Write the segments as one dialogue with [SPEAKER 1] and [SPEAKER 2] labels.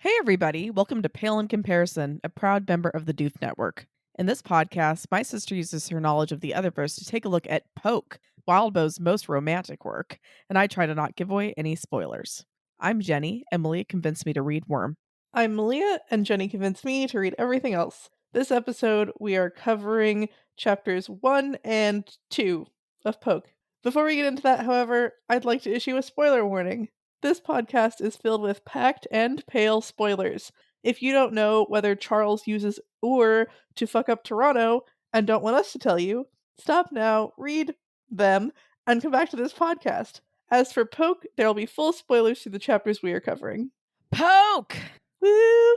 [SPEAKER 1] Hey everybody, welcome to Pale in Comparison, a proud member of the Doof Network. In this podcast, my sister uses her knowledge of the Otherverse to take a look at Poke, Wildbow's most romantic work, and I try to not give away any spoilers. I'm Jenny, and Malia convinced me to read Worm.
[SPEAKER 2] I'm Malia, and Jenny convinced me to read everything else. This episode, we are covering chapters 1 and 2 of Poke. Before we get into that, however, I'd like to issue a spoiler warning. This podcast is filled with packed and pale spoilers. If you don't know whether Charles uses or to fuck up Toronto and don't want us to tell you, stop now, read them, and come back to this podcast. As for Poke, there will be full spoilers through the chapters we are covering.
[SPEAKER 1] Poke!
[SPEAKER 2] Woo!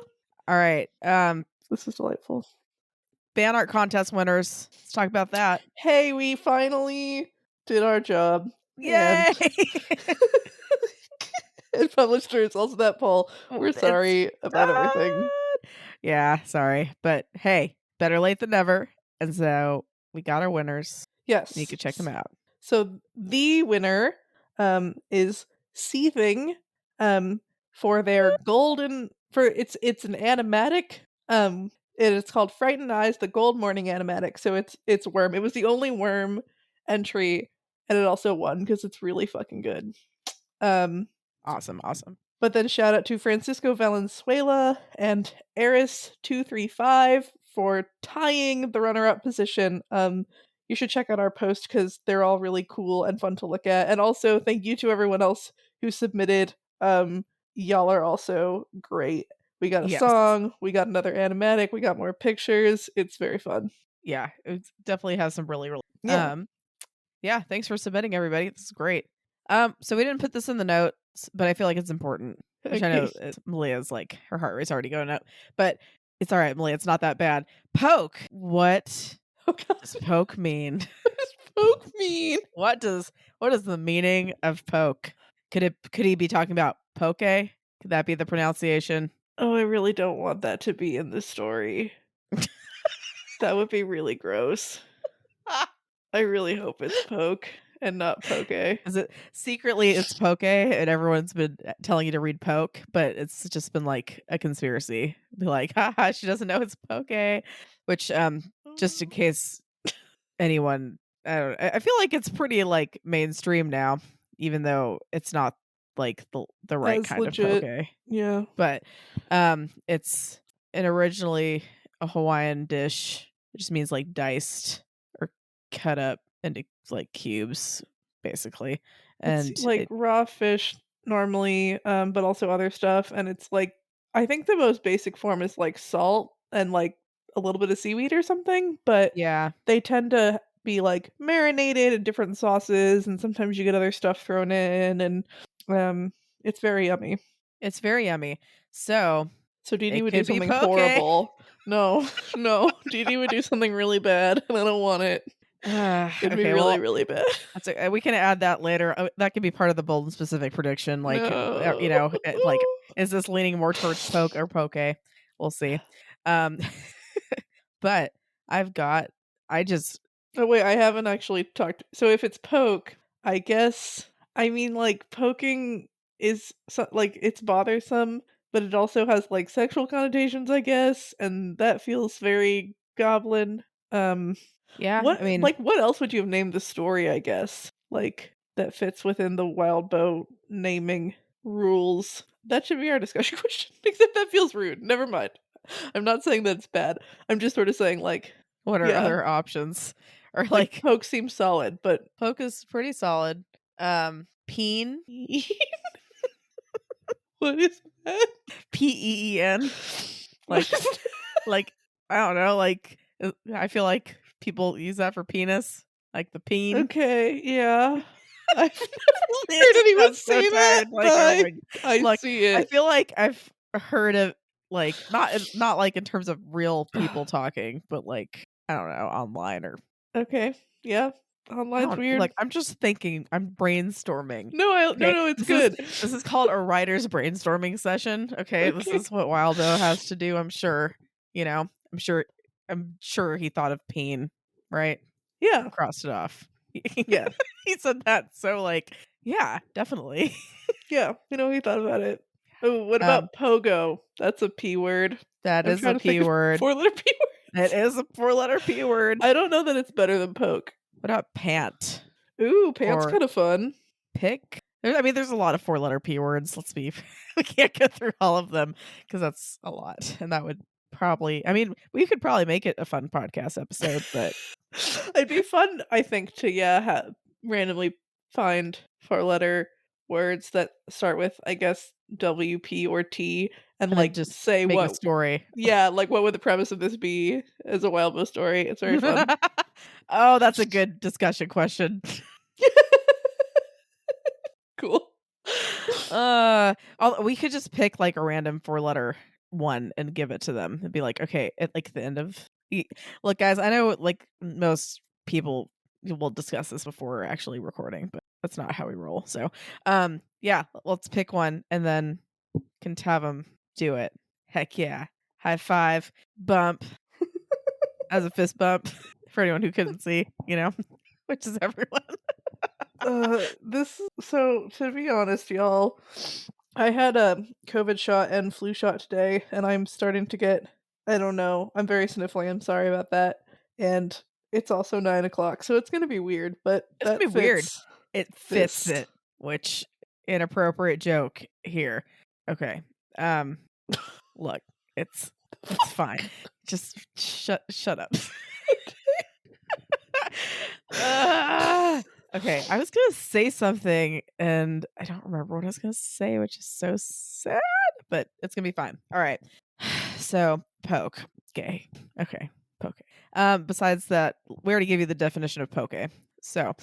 [SPEAKER 1] All right,
[SPEAKER 2] This is delightful.
[SPEAKER 1] fan art contest winners. Let's talk about that.
[SPEAKER 2] Hey, we finally did our job.
[SPEAKER 1] Yay!
[SPEAKER 2] And published the results of that poll. We're
[SPEAKER 1] It's
[SPEAKER 2] sorry about everything.
[SPEAKER 1] done. Yeah, sorry. But hey, better late than never. And so we got our winners.
[SPEAKER 2] Yes.
[SPEAKER 1] You can check them out.
[SPEAKER 2] So the winner is Seething for their golden it's an animatic. It's called Frightened Eyes, the Gold Morning Animatic. So it's Worm. It was the only Worm entry, and it also won because it's really fucking good.
[SPEAKER 1] Awesome.
[SPEAKER 2] But then shout out to Francisco Valenzuela and Eris235 for tying the runner-up position. You should check out our post because they're all really cool and fun to look at. And also thank you to everyone else who submitted. Y'all are also great. We got a song, we got another animatic, we got more pictures. It's very fun.
[SPEAKER 1] Yeah, it definitely has some really
[SPEAKER 2] Yeah.
[SPEAKER 1] thanks for submitting, everybody. This is great. So we didn't put this in the notes, but I feel like it's important. Which I know Malia's like, her heart rate's already going up. But it's all right, Malia, it's not that bad. Poke! What does Poke mean?
[SPEAKER 2] What does Poke mean?
[SPEAKER 1] What is the meaning of Poke? Could he be talking about poke? Could that be the pronunciation?
[SPEAKER 2] Oh, I really don't want that to be in the story. That would be really gross. I really hope it's Poke and not Poke.
[SPEAKER 1] Is it secretly it's Poke and everyone's been telling you to read Poke, but it's just been like a conspiracy. Be like, haha, she doesn't know it's Poke. Which just in case anyone, I feel like it's pretty like mainstream now, even though it's not like the right
[SPEAKER 2] That's
[SPEAKER 1] kind
[SPEAKER 2] legit.
[SPEAKER 1] of Poke.
[SPEAKER 2] Yeah.
[SPEAKER 1] But it's originally a Hawaiian dish. It just means like diced or cut up into like cubes, basically. And
[SPEAKER 2] It's like raw fish normally, but also other stuff. And it's like, I think the most basic form is like salt and like a little bit of seaweed or something, but
[SPEAKER 1] yeah,
[SPEAKER 2] they tend to be like marinated in different sauces, and sometimes you get other stuff thrown in, and it's very yummy.
[SPEAKER 1] it's very yummy. So
[SPEAKER 2] Deedee
[SPEAKER 1] it
[SPEAKER 2] would do
[SPEAKER 1] could be
[SPEAKER 2] something
[SPEAKER 1] poke.
[SPEAKER 2] horrible. No, Deedee would do something really bad, and I don't want it. It'd be really, really bad.
[SPEAKER 1] That's we can add that later. That could be part of the bold and specific prediction. Like,
[SPEAKER 2] No.
[SPEAKER 1] you know, like, is this leaning more towards poke or poke? We'll see. But
[SPEAKER 2] Oh wait, I haven't actually talked. So if it's poke, I guess I mean like poking is like it's bothersome, but it also has like sexual connotations, I guess, and that feels very goblin.
[SPEAKER 1] yeah.
[SPEAKER 2] What
[SPEAKER 1] I mean,
[SPEAKER 2] like what else would you have named the story? I guess like that fits within the wild bow naming rules. That should be our discussion question. Except that feels rude. Never mind. I'm not saying that it's bad. I'm just sort of saying like.
[SPEAKER 1] what are
[SPEAKER 2] Yeah.
[SPEAKER 1] other options? Or
[SPEAKER 2] Like poke seems solid, but
[SPEAKER 1] poke is pretty solid. Peen.
[SPEAKER 2] What is that?
[SPEAKER 1] Peen. Like I don't know. Like I feel like people use that for penis, like the peen.
[SPEAKER 2] Okay, yeah. I've never heard anyone say that. Like, I see it.
[SPEAKER 1] I feel like I've heard of like not like in terms of real people talking, but like I don't know, online or
[SPEAKER 2] okay, yeah. Online's weird.
[SPEAKER 1] Like I'm just thinking, I'm brainstorming.
[SPEAKER 2] No, it's good.
[SPEAKER 1] This is called a writer's brainstorming session. Okay, this is what Wildo has to do. I'm sure. You know, I'm sure he thought of peen, right?
[SPEAKER 2] Yeah,
[SPEAKER 1] crossed it off.
[SPEAKER 2] Yeah.
[SPEAKER 1] He said that, so like, yeah, definitely.
[SPEAKER 2] Yeah, he thought about it. Oh, what
[SPEAKER 1] Um,
[SPEAKER 2] about pogo? That's a P word.
[SPEAKER 1] that
[SPEAKER 2] I'm
[SPEAKER 1] is a
[SPEAKER 2] trying to think
[SPEAKER 1] P
[SPEAKER 2] of
[SPEAKER 1] word.
[SPEAKER 2] 4-letter P
[SPEAKER 1] It
[SPEAKER 2] words.
[SPEAKER 1] is a 4-letter P word.
[SPEAKER 2] I don't know that it's better than poke.
[SPEAKER 1] What about pant
[SPEAKER 2] Ooh, pants
[SPEAKER 1] or
[SPEAKER 2] kinda fun.
[SPEAKER 1] pick? I mean, there's a lot of 4-letter P words. Let's be we can't go through all of them because that's a lot, and that would probably I mean, we could probably make it a fun podcast episode, but
[SPEAKER 2] It'd be fun, I think, to, yeah, randomly find 4-letter words that start with, I guess, WP or T and,
[SPEAKER 1] and then
[SPEAKER 2] like,
[SPEAKER 1] just
[SPEAKER 2] say
[SPEAKER 1] make a
[SPEAKER 2] what
[SPEAKER 1] story.
[SPEAKER 2] yeah, like, what would the premise of this be as a Wild West story. It's very fun.
[SPEAKER 1] Oh, that's a good discussion question.
[SPEAKER 2] Cool.
[SPEAKER 1] We could just pick like a random 4-letter one and give it to them and be like, okay, at like the end of look, guys, I know like most people will discuss this before actually recording, but that's not how we roll. So, yeah, let's pick one and then can have them do it. Heck yeah. High five, bump as a fist bump for anyone who couldn't see, which is everyone.
[SPEAKER 2] So to be honest, y'all, I had a COVID shot and flu shot today, and I'm starting to get, I don't know, I'm very sniffly. I'm sorry about that. And it's also 9 o'clock, so it's gonna be weird, but
[SPEAKER 1] It's gonna
[SPEAKER 2] that
[SPEAKER 1] be weird.
[SPEAKER 2] fits
[SPEAKER 1] It fits
[SPEAKER 2] this.
[SPEAKER 1] it, which inappropriate joke here. Okay. Um, look, it's fine. Just shut up. Okay, I was gonna say something and I don't remember what I was gonna say, which is so sad, but it's gonna be fine. All right. So poke. Gay. Okay. Poke. Besides that, we already gave you the definition of poke. So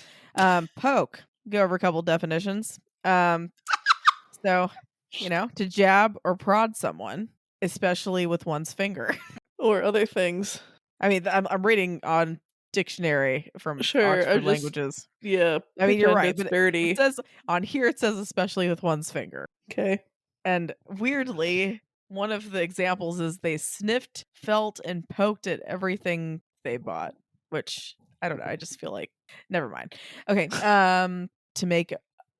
[SPEAKER 1] poke. Go over a couple definitions. So, to jab or prod someone, especially with one's finger.
[SPEAKER 2] Or other things.
[SPEAKER 1] I mean, I'm reading on dictionary from
[SPEAKER 2] Sure, I
[SPEAKER 1] Oxford
[SPEAKER 2] just
[SPEAKER 1] Languages.
[SPEAKER 2] yeah,
[SPEAKER 1] I mean, you're
[SPEAKER 2] pretend
[SPEAKER 1] right,
[SPEAKER 2] it's
[SPEAKER 1] but it
[SPEAKER 2] dirty.
[SPEAKER 1] says on here it says especially with one's finger.
[SPEAKER 2] Okay.
[SPEAKER 1] And weirdly, one of the examples is they sniffed, felt, and poked at everything they bought, which I don't know. I just feel like never mind. Okay. To make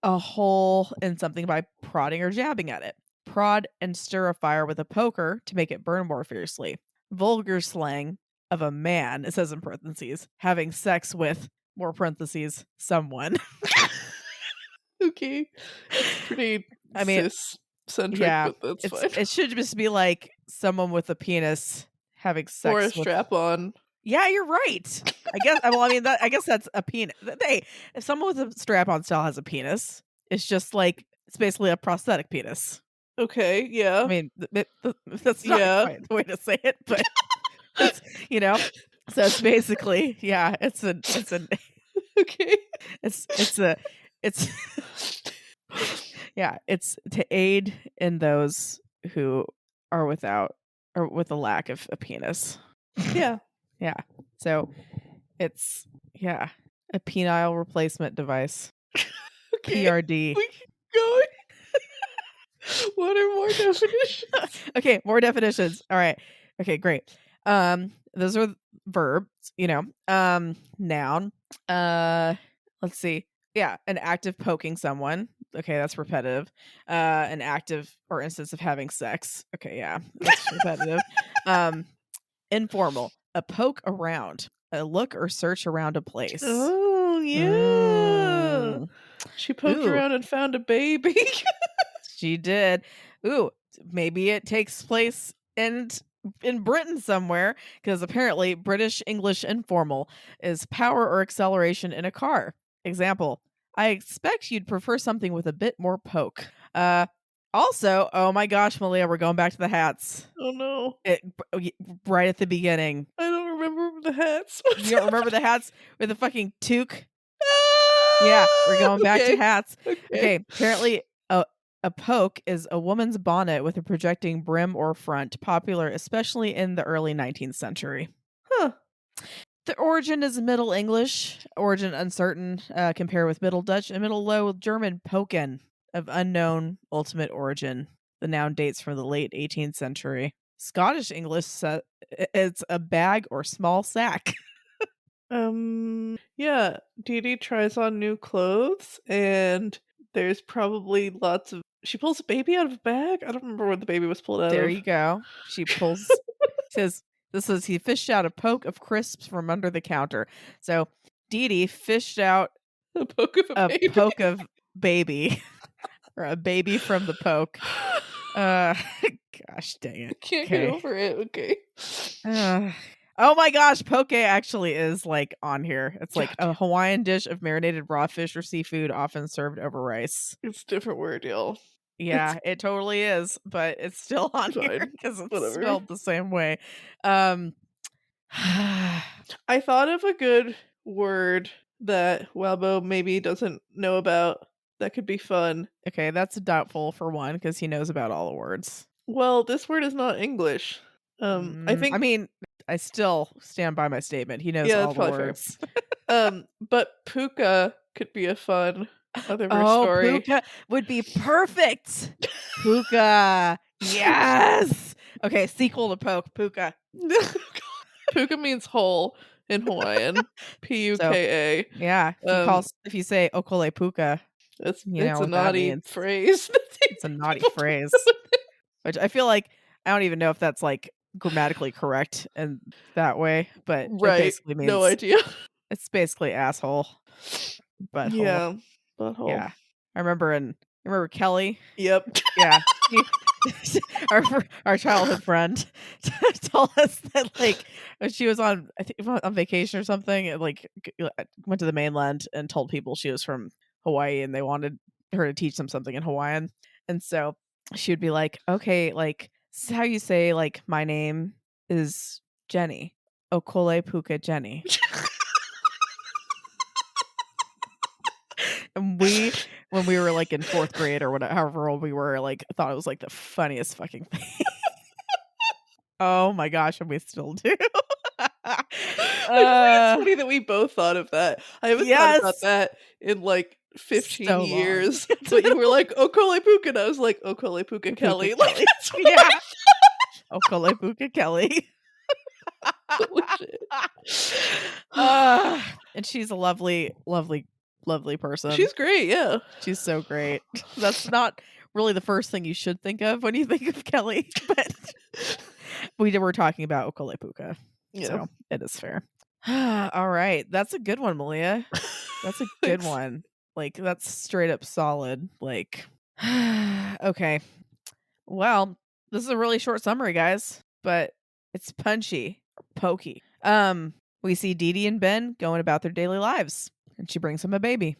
[SPEAKER 1] a hole in something by prodding or jabbing at it. Prod and stir a fire with a poker to make it burn more fiercely. Vulgar slang of a man, it says in parentheses, having sex with more parentheses, someone.
[SPEAKER 2] Okay. It's pretty
[SPEAKER 1] I mean,
[SPEAKER 2] cis-centric,
[SPEAKER 1] yeah,
[SPEAKER 2] but that's fine.
[SPEAKER 1] it should just be like someone with a penis having
[SPEAKER 2] Or a
[SPEAKER 1] sex with.
[SPEAKER 2] strap-on.
[SPEAKER 1] Yeah, you're right. I guess. Well, I mean, I guess that's a penis. Hey, if someone with a strap-on style has a penis, it's just like it's basically a prosthetic penis.
[SPEAKER 2] Okay,
[SPEAKER 1] I
[SPEAKER 2] yeah.
[SPEAKER 1] mean, that's not
[SPEAKER 2] Yeah.
[SPEAKER 1] quite the way to say it, but it's you know. So it's basically, yeah, it's
[SPEAKER 2] Okay.
[SPEAKER 1] it's a it's yeah, it's to aid in those who are without or with a lack of a penis.
[SPEAKER 2] Yeah.
[SPEAKER 1] Yeah. So it's yeah, a penile replacement device.
[SPEAKER 2] Okay.
[SPEAKER 1] PRD.
[SPEAKER 2] We keep going. What are more definitions?
[SPEAKER 1] Okay, more definitions. All right. Okay, great. Those are verbs, noun. Let's see. Yeah, an act of poking someone. Okay, that's repetitive. An active or instance of having sex. Okay, yeah, that's repetitive. Informal. A poke around. A look or search around a place.
[SPEAKER 2] Oh, yeah.
[SPEAKER 1] Mm.
[SPEAKER 2] She poked
[SPEAKER 1] Ooh,
[SPEAKER 2] around and found a baby.
[SPEAKER 1] she did. Ooh, maybe it takes place in Britain somewhere because apparently British English informal is power or acceleration in a car. Example: I expect you'd prefer something with a bit more poke. Also, oh my gosh, Malia, we're going back to the hats.
[SPEAKER 2] Oh, no.
[SPEAKER 1] Right at the beginning.
[SPEAKER 2] I don't remember the hats.
[SPEAKER 1] You
[SPEAKER 2] What's
[SPEAKER 1] don't remember the
[SPEAKER 2] happening?
[SPEAKER 1] hats with the fucking toque? Yeah, we're
[SPEAKER 2] Ah!
[SPEAKER 1] going back to
[SPEAKER 2] Okay.
[SPEAKER 1] hats.
[SPEAKER 2] Okay.
[SPEAKER 1] Okay, apparently a poke is a woman's bonnet with a projecting brim or front, popular especially in the early 19th century.
[SPEAKER 2] Huh.
[SPEAKER 1] The origin is Middle English, origin uncertain, compare with Middle Dutch and Middle Low German poken of unknown ultimate origin. The noun dates from the late 18th century. Scottish English it's a bag or small sack.
[SPEAKER 2] Yeah, Deedee tries on new clothes, and there's probably lots of She pulls a baby out of a bag? I don't remember what the baby was pulled out
[SPEAKER 1] There
[SPEAKER 2] of.
[SPEAKER 1] you go. She pulls says this says he fished out a poke of crisps from under the counter. So Deedee fished out
[SPEAKER 2] A poke of a
[SPEAKER 1] a
[SPEAKER 2] baby.
[SPEAKER 1] poke of baby or a baby from the poke. Uh gosh dang
[SPEAKER 2] I
[SPEAKER 1] it.
[SPEAKER 2] can't get
[SPEAKER 1] Okay.
[SPEAKER 2] over it. Okay.
[SPEAKER 1] Oh my gosh, poke actually is like on here. It's like
[SPEAKER 2] God
[SPEAKER 1] a
[SPEAKER 2] damn.
[SPEAKER 1] Hawaiian dish of marinated raw fish or seafood, often served over rice.
[SPEAKER 2] It's a different word, y'all. It's
[SPEAKER 1] Yeah, it totally is, but it's still on here
[SPEAKER 2] fine.
[SPEAKER 1] because it's
[SPEAKER 2] Whatever.
[SPEAKER 1] spelled the same way. Um,
[SPEAKER 2] I thought of a good word that Walbo maybe doesn't know about that could be fun.
[SPEAKER 1] okay, that's doubtful for one because he knows about all the words.
[SPEAKER 2] Well, this word is not English. I
[SPEAKER 1] I
[SPEAKER 2] think
[SPEAKER 1] mean, I still stand by my statement. He knows
[SPEAKER 2] yeah,
[SPEAKER 1] all
[SPEAKER 2] that's
[SPEAKER 1] the
[SPEAKER 2] probably fair.
[SPEAKER 1] words.
[SPEAKER 2] But puka could be a fun Otherverse
[SPEAKER 1] Oh,
[SPEAKER 2] story.
[SPEAKER 1] puka would be perfect. Puka. Yes. Okay, sequel to poke, puka.
[SPEAKER 2] Puka means hole in Hawaiian.
[SPEAKER 1] So,
[SPEAKER 2] Puka.
[SPEAKER 1] yeah, if you say okole puka, you
[SPEAKER 2] It's
[SPEAKER 1] know
[SPEAKER 2] a
[SPEAKER 1] what that
[SPEAKER 2] naughty
[SPEAKER 1] means.
[SPEAKER 2] phrase.
[SPEAKER 1] It's a naughty
[SPEAKER 2] People don't know
[SPEAKER 1] phrase, which I feel like I don't even know if that's, like, grammatically correct in that way, but it
[SPEAKER 2] right.
[SPEAKER 1] basically
[SPEAKER 2] No
[SPEAKER 1] means
[SPEAKER 2] idea.
[SPEAKER 1] it's basically asshole, butthole.
[SPEAKER 2] Yeah. Butthole.
[SPEAKER 1] Yeah. I remember Kelly?
[SPEAKER 2] Yep.
[SPEAKER 1] Yeah. She our childhood friend told us that, like, when she was on I think on vacation or something, and, like, went to the mainland and told people she was from Hawaii, and they wanted her to teach them something in Hawaiian, and so she would be like, "Okay, like, this is how you say, like, my name is Jenny. Okole Puka Jenny." And when we were, like, in 4th grade or whatever however old we were, like, thought it was, like, the funniest fucking thing. Oh my gosh, and we still do.
[SPEAKER 2] I just think it's
[SPEAKER 1] Uh,
[SPEAKER 2] funny that we both thought of that. I haven't thought about
[SPEAKER 1] yes.
[SPEAKER 2] that in like 15
[SPEAKER 1] So long.
[SPEAKER 2] years. But you were like, Okole Puka, and I was like, Okole Puka
[SPEAKER 1] Puka
[SPEAKER 2] Kelly. Like
[SPEAKER 1] Kelly.
[SPEAKER 2] that's what
[SPEAKER 1] Yeah. Okole Puka Kelly.
[SPEAKER 2] holy shit.
[SPEAKER 1] And she's a lovely, lovely, lovely person.
[SPEAKER 2] She's great, yeah.
[SPEAKER 1] She's so great. That's not really the first thing you should think of when you think of Kelly, but we were talking about Okole Puka,
[SPEAKER 2] Yeah.
[SPEAKER 1] so it is fair. All right, that's a good one, Malia. That's a good
[SPEAKER 2] Thanks.
[SPEAKER 1] one. Like, that's straight up solid. Like, okay. Well, this is a really short summary, guys, but it's punchy, pokey. We see Deedee and Ben going about their daily lives, and she brings him a baby.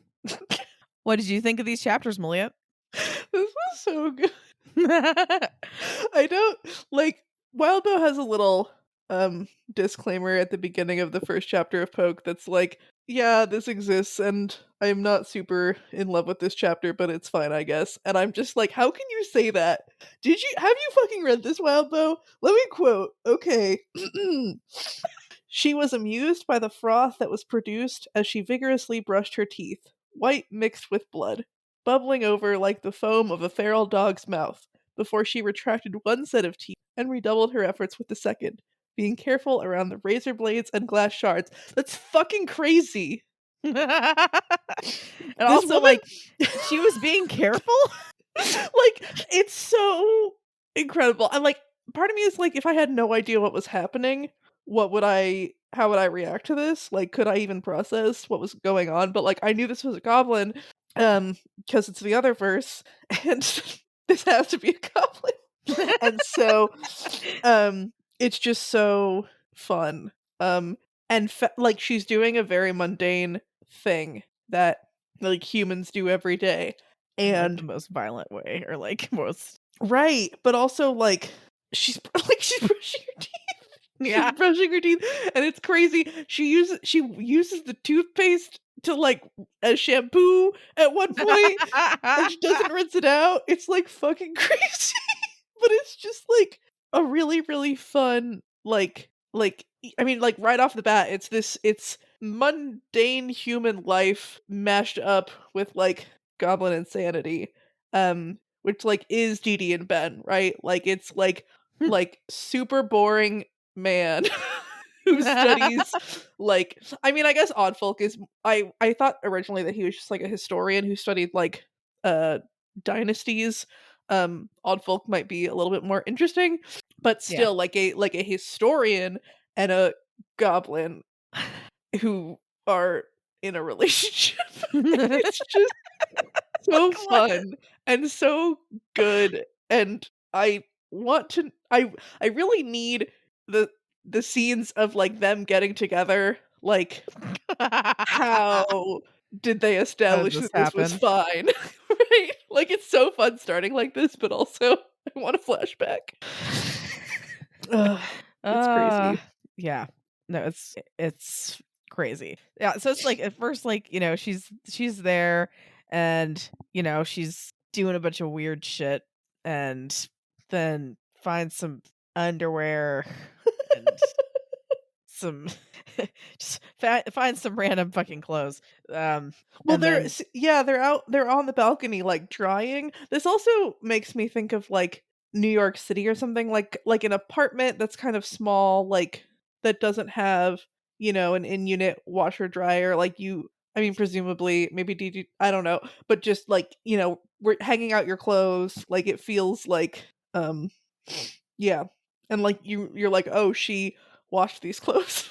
[SPEAKER 1] What did you think of these chapters, Malia?
[SPEAKER 2] This was so good. I don't like Wildbow has a little disclaimer at the beginning of the first chapter of Poke that's like, yeah, this exists and I'm not super in love with this chapter, but it's fine, I guess. And I'm just like, how can you say that? Have you fucking read this, Wildbow? Let me quote. Okay. She was amused by the froth that was produced as she vigorously brushed her teeth, white mixed with blood, bubbling over like the foam of a feral dog's mouth, before she retracted one set of teeth and redoubled her efforts with the second, being careful around the razor blades and glass shards. That's fucking crazy.
[SPEAKER 1] And
[SPEAKER 2] This
[SPEAKER 1] also,
[SPEAKER 2] woman,
[SPEAKER 1] like, she was being careful.
[SPEAKER 2] like, it's so incredible. I'm like, part of me is like, if I had no idea what was happening, how would I react to this? Like, could I even process what was going on? But like, I knew this was a goblin, because it's the Otherverse, and this has to be a goblin. And so, it's just so fun. And like, she's doing a very mundane thing that like humans do every day.
[SPEAKER 1] In, like, the
[SPEAKER 2] And
[SPEAKER 1] most violent way, or, like, most
[SPEAKER 2] right, but also like she's like she's brushing her teeth. She's
[SPEAKER 1] yeah.
[SPEAKER 2] brushing her teeth, and it's crazy. She uses the toothpaste to like as shampoo at one point, and she doesn't rinse it out. It's like fucking crazy, but it's just like a really really fun I mean, like right off the bat, it's mundane human life mashed up with like goblin insanity, which like is Deedee and Ben, right? Like it's like super boring man who studies like I mean I guess Oddfolk is I thought originally that he was just like a historian who studied like uh dynasties, Odd Folk might be a little bit more interesting, but
[SPEAKER 1] Yeah.
[SPEAKER 2] still like a historian and a goblin who are in a relationship. And it's just so
[SPEAKER 1] What?
[SPEAKER 2] fun and so good, and I really need the the scenes of, like, them getting together, like, how did they
[SPEAKER 1] How did
[SPEAKER 2] establish
[SPEAKER 1] this
[SPEAKER 2] that this was
[SPEAKER 1] happen?
[SPEAKER 2] fine? Right? Like, it's so fun starting like this, but also I want a flashback. Ugh, it's
[SPEAKER 1] Uh,
[SPEAKER 2] crazy.
[SPEAKER 1] yeah. No, it's crazy. Yeah, so it's like at first, like, she's there and, she's doing a bunch of weird shit and then finds some underwear and some just find some random fucking clothes.
[SPEAKER 2] Well,
[SPEAKER 1] And then
[SPEAKER 2] they're on the balcony, like, drying. This also makes me think of, like, New York City or something, like an apartment that's kind of small, like, that doesn't have, an in-unit washer dryer, like, I mean, presumably, maybe DD I don't know, but just, like, we're hanging out your clothes, like, it feels like, um yeah, and, like, you're like, "Oh, she washed these clothes."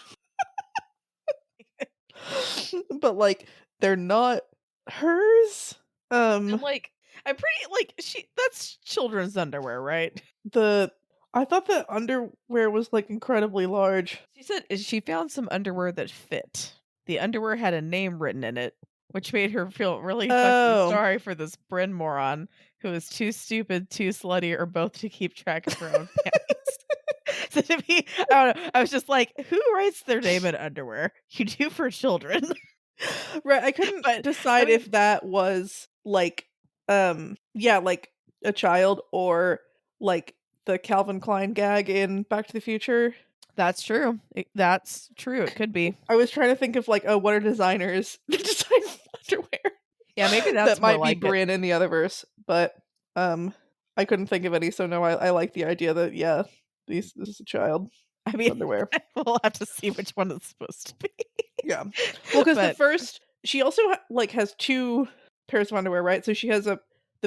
[SPEAKER 2] But, like, they're not hers.
[SPEAKER 1] and
[SPEAKER 2] Um,
[SPEAKER 1] like I'm pretty like she that's children's underwear, right?
[SPEAKER 2] the I thought the underwear was, like, incredibly large.
[SPEAKER 1] She said she found some underwear that fit. The underwear had a name written in it, which made her feel really fucking
[SPEAKER 2] Oh.
[SPEAKER 1] sorry for this Bryn moron who is too stupid, too slutty, or both to keep track of her own panties. So to me, I don't know. I was just like, who writes their name in underwear? You do for children.
[SPEAKER 2] Right, I couldn't
[SPEAKER 1] But I
[SPEAKER 2] decide
[SPEAKER 1] mean,
[SPEAKER 2] if that was, like, yeah, like, a child or, like, the Calvin Klein gag in Back to the Future.
[SPEAKER 1] that's true. That's true. It could be.
[SPEAKER 2] I was trying to think of, like, oh, what are designers that design
[SPEAKER 1] Yeah, maybe
[SPEAKER 2] underwear? That
[SPEAKER 1] that's more
[SPEAKER 2] might be
[SPEAKER 1] like it.
[SPEAKER 2] Bryn in the Otherverse, but, um, I couldn't think of any, so no, I like the idea that, yeah, this is a child
[SPEAKER 1] I mean,
[SPEAKER 2] underwear.
[SPEAKER 1] we'll have to see which one it's supposed to be.
[SPEAKER 2] Yeah. Well, because the
[SPEAKER 1] But
[SPEAKER 2] first she also like, has 2 pairs of underwear, right? So she has the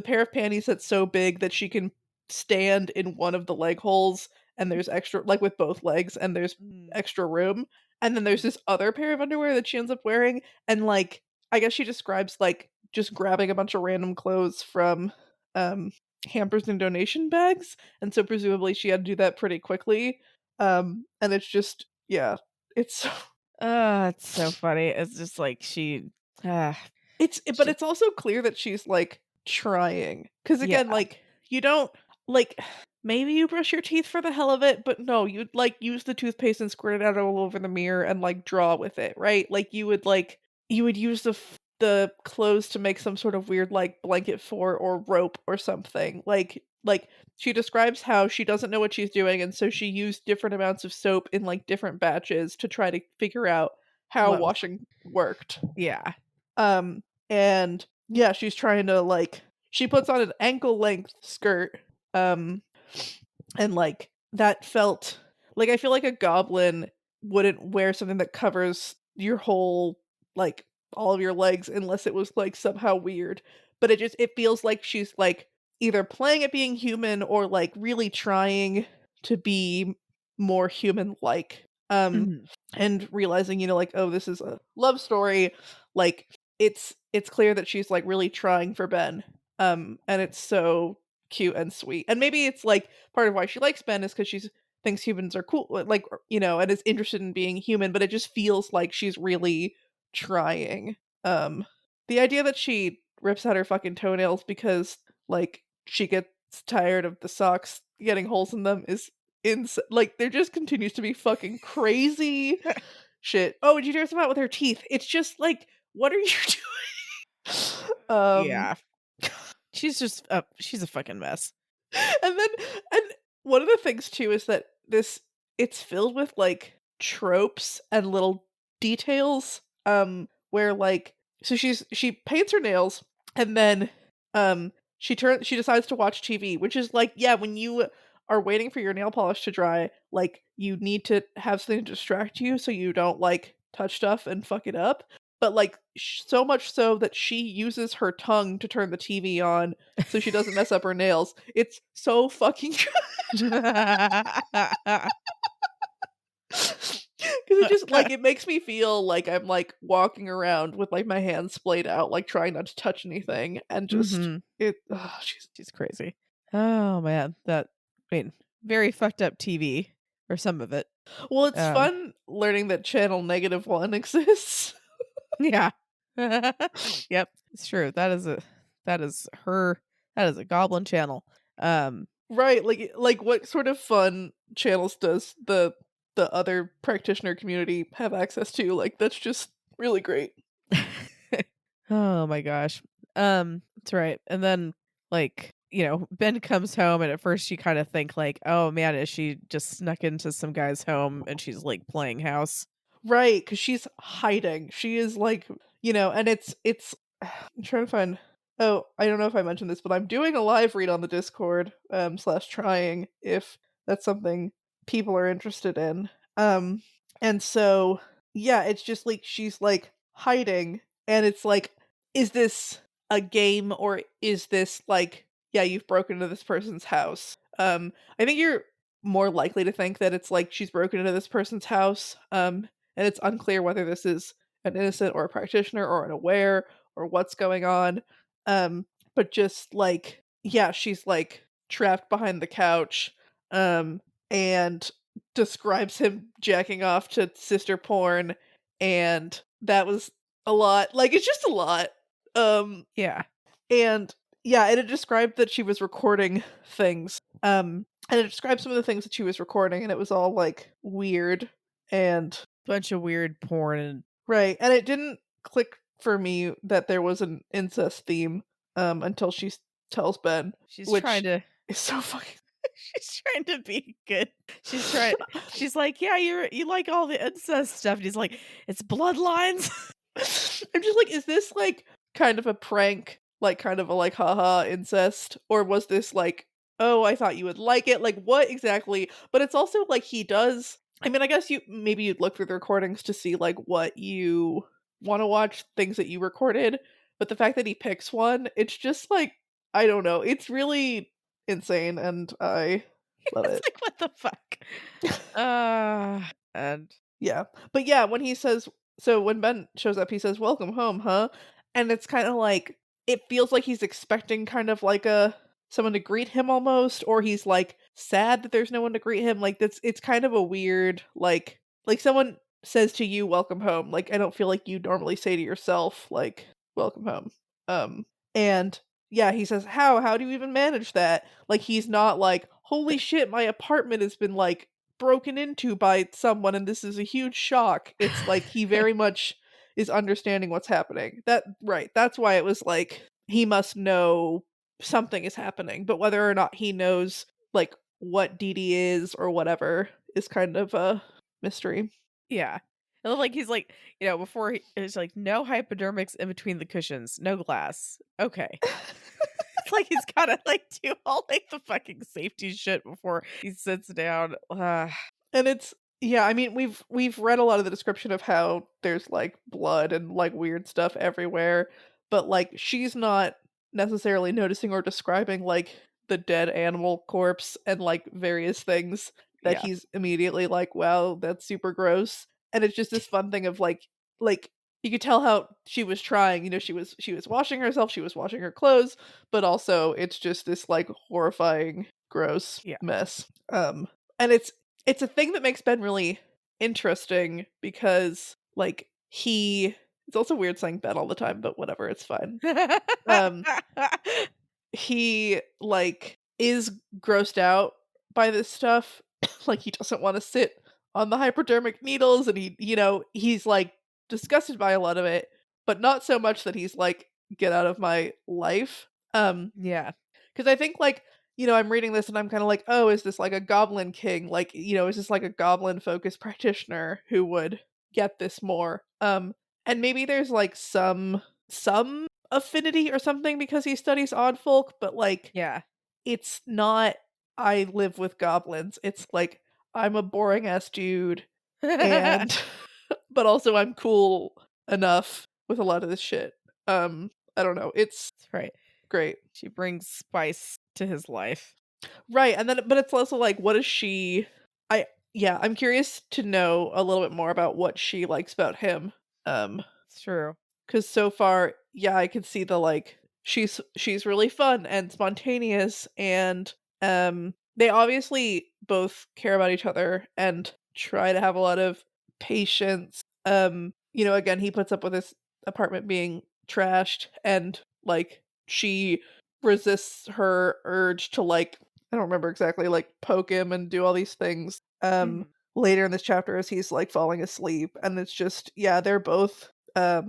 [SPEAKER 2] pair of panties that's so big that she can stand in one of the leg holes, and there's extra like, with both legs, and there's
[SPEAKER 1] mm,
[SPEAKER 2] extra room, and then there's
[SPEAKER 1] mm,
[SPEAKER 2] this other pair of underwear that she ends up wearing, and, like, I guess she describes, like, just grabbing a bunch of random clothes from, um, hampers and donation bags, and so presumably she had to do that pretty quickly, and it's just yeah, it's
[SPEAKER 1] it's so funny. It's just like ah,
[SPEAKER 2] But
[SPEAKER 1] she
[SPEAKER 2] it's also clear that she's, like, trying. Because
[SPEAKER 1] yeah,
[SPEAKER 2] again, like, you don't like, maybe you brush your teeth for the hell of it, but no, you'd, like, use the toothpaste and squirt it out all over the mirror and, like, draw with it, right? You would use the clothes to make some sort of weird, like, blanket fort or rope or something. She describes how she doesn't know what she's doing, and so she used different amounts of soap in, like, different batches to try to figure out how
[SPEAKER 1] what was
[SPEAKER 2] washing worked.
[SPEAKER 1] yeah.
[SPEAKER 2] And yeah, she's trying to like she puts on an ankle length skirt, um, and like that felt like I feel like a goblin wouldn't wear something that covers your whole like all of your legs unless it was like somehow weird. But it feels like she's like either playing at being human or like really trying to be more human like.
[SPEAKER 1] Mhm.
[SPEAKER 2] And realizing, like, oh, this is a love story, like it's clear that she's like really trying for Ben. And it's so cute and sweet. And maybe it's like part of why she likes Ben is because she's thinks humans are cool, like, and is interested in being human, but it just feels like she's really trying. Um, the idea that she rips out her fucking toenails because like she gets tired of the socks getting holes in them is like there just continues to be fucking crazy shit. Oh, did you hear something about with her teeth? It's just like, what are you doing?
[SPEAKER 1] Yeah. She's a fucking mess.
[SPEAKER 2] And then and one of the things too is that it's filled with like tropes and little details where like so she paints her nails and then she decides to watch TV, which is like yeah, when you are waiting for your nail polish to dry, like you need to have something to distract you so you don't like touch stuff and fuck it up. but, like, so much so that she uses her tongue to turn the TV on so she doesn't mess up her nails. It's so fucking good. 'Cause it just, like, it makes me feel like I'm, like, walking around with, like, my hands splayed out, like, trying not to touch anything, and just
[SPEAKER 1] Mhm.
[SPEAKER 2] it ugh, she's
[SPEAKER 1] She's crazy. Oh, man. I mean, very fucked up TV, or some of it.
[SPEAKER 2] well, it's
[SPEAKER 1] Um,
[SPEAKER 2] fun learning that channel -1 exists.
[SPEAKER 1] yeah. Yep, it's true. That is her that is a goblin channel. Um,
[SPEAKER 2] Right, like, what sort of fun channels does the other practitioner community have access to? Like, that's just really great.
[SPEAKER 1] oh my gosh. That's right. And then, like, Ben comes home, and at first you kind of think like, "Oh man, is she just snuck into some guy's home and she's like playing house?"
[SPEAKER 2] Right, because she's hiding. She is, like, and it's I'm trying to find oh, I don't know if I mentioned this, but I'm doing a live read on the Discord, slash trying if that's something people are interested in. Um, and so, yeah, it's just like she's, like, hiding, and it's like, is this a game or is this, like, yeah, you've broken into this person's house? I think you're more likely to think that it's like she's broken into this person's house, and it's unclear whether this is an innocent or a practitioner or an aware or what's going on. Um, but just like, yeah, she's like trapped behind the couch, um, and describes him jacking off to sister porn, and that was a lot. Like, it's just a lot. Um,
[SPEAKER 1] Yeah.
[SPEAKER 2] and yeah, and it described that she was recording things. And it described some of the things that she was recording, and it was all like weird and
[SPEAKER 1] Bunch of weird porn and
[SPEAKER 2] right, and it didn't click for me that there was an incest theme, until she tells Ben,
[SPEAKER 1] she's trying
[SPEAKER 2] which
[SPEAKER 1] to
[SPEAKER 2] is so fucking
[SPEAKER 1] she's trying to be good. She's like, "Yeah, you like all the incest stuff." And he's like, "It's bloodlines."
[SPEAKER 2] I'm just like, is this like kind of a prank, like kind of a like haha incest, or was this like, oh, I thought you would like it? Like what exactly? But it's also like he does. I mean, I guess maybe you'd look through the recordings to see like what you want to watch, things that you recorded. But the fact that he picks one, it's just like I don't know. It's really insane, and I love
[SPEAKER 1] It's
[SPEAKER 2] it.
[SPEAKER 1] like, "What the fuck?" And
[SPEAKER 2] Yeah. But yeah, when he says so when Ben shows up, he says, "Welcome home, huh?" And it's kinda like it feels like he's expecting kind of like a someone to greet him almost, or he's, like, sad that there's no one to greet him, like, it's kind of a weird, like someone says to you, "Welcome home," like, I don't feel like you normally say to yourself, like, "Welcome home." Um, and yeah, he says, "How? How do you even manage that?" Like, he's not like, "Holy shit, my apartment has been, like, broken into by someone and this is a huge shock." It's like he very much is understanding what's happening. That right, that's why it was like he must know something is happening, but whether or not he knows like what Deedee is or whatever is kind of a mystery.
[SPEAKER 1] yeah. I love, like, he's like, before it's like, "No hypodermics in between the cushions, no glass." Okay. It's like he's gotta, like, do all, like, the fucking safety shit before he sits down.
[SPEAKER 2] And it's yeah, I mean, we've read a lot of the description of how there's, like, blood and, like, weird stuff everywhere, but, like, she's not necessarily noticing or describing, like, the dead animal corpse and, like, various things that
[SPEAKER 1] Yeah.
[SPEAKER 2] he's immediately like, "Wow, that's super gross," and it's just this fun thing of, like, you could tell how she was trying, she was washing herself, she was washing her clothes, but also it's just this, like, horrifying, gross
[SPEAKER 1] Yeah.
[SPEAKER 2] mess, and it's a thing that makes Ben really interesting because, like, it's also weird saying Ben all the time, but whatever, it's fine. Um, he, like, is grossed out by this stuff, like, he doesn't wanna sit on the hypodermic needles, and he's, like, disgusted by a lot of it, but not so much that he's like, "Get out of my life." 'Cause I think, like, I'm reading this and I'm kinda like, "Oh, is this like a goblin king? Like, is this like a goblin-focused practitioner who would get this more?" And maybe there's, like, some affinity or something because he studies odd folk, but, like,
[SPEAKER 1] Yeah.
[SPEAKER 2] it's not, "I live with goblins." It's like, "I'm a boring ass dude, and but also I'm cool." enough with a lot of this shit. I don't know. It's
[SPEAKER 1] That's right.
[SPEAKER 2] great.
[SPEAKER 1] She brings spice to his life.
[SPEAKER 2] Right, and then but it's also like, what is she I yeah, I'm curious to know a little bit more about what she likes about him. Um,
[SPEAKER 1] It's true.
[SPEAKER 2] because so far, yeah, I can see the, like, she's really fun and spontaneous, and, they obviously both care about each other and try to have a lot of patience. Again, he puts up with his apartment being trashed, and, like, she resists her urge to, like, I don't remember exactly, like, poke him and do all these things,
[SPEAKER 1] Mhm.
[SPEAKER 2] later in this chapter as he's, like, falling asleep, and it's just yeah, they're both,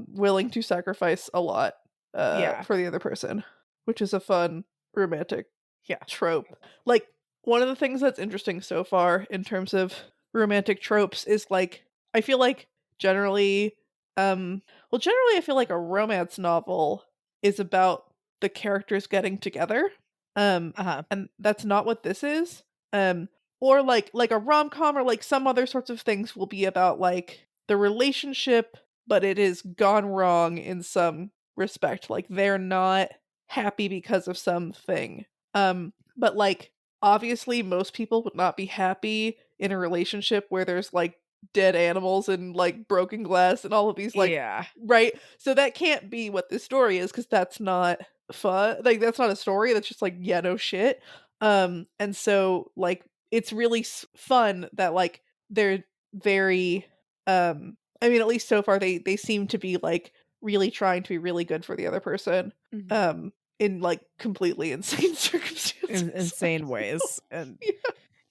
[SPEAKER 2] willing to sacrifice a lot,
[SPEAKER 1] Yeah.
[SPEAKER 2] for the other person, which is a fun romantic
[SPEAKER 1] Yeah.
[SPEAKER 2] trope. Like, one of the things that's interesting so far in terms of romantic tropes is, like, I feel like generally, generally I feel like a romance novel is about the characters getting together, um,
[SPEAKER 1] Uh-huh.
[SPEAKER 2] and that's not what this is. Um, or like a rom-com or, like, some other sorts of things will be about, like, the relationship, but it is gone wrong in some respect, like, they're not happy because of something. But, like, obviously, most people would not be happy in a relationship where there's, like, dead animals and, like, broken glass and all of these, like
[SPEAKER 1] Yeah.
[SPEAKER 2] right? So that can't be what this story is, because that's not fun like, that's not a story, that's just like, yeah, no shit. And so, like, it's really fun that, like, they're very, I mean, at least so far, they seem to be, like, really trying to be really good for the other person,
[SPEAKER 1] Mhm.
[SPEAKER 2] um, in, like, completely insane circumstances.
[SPEAKER 1] Insane ways, and
[SPEAKER 2] Yeah.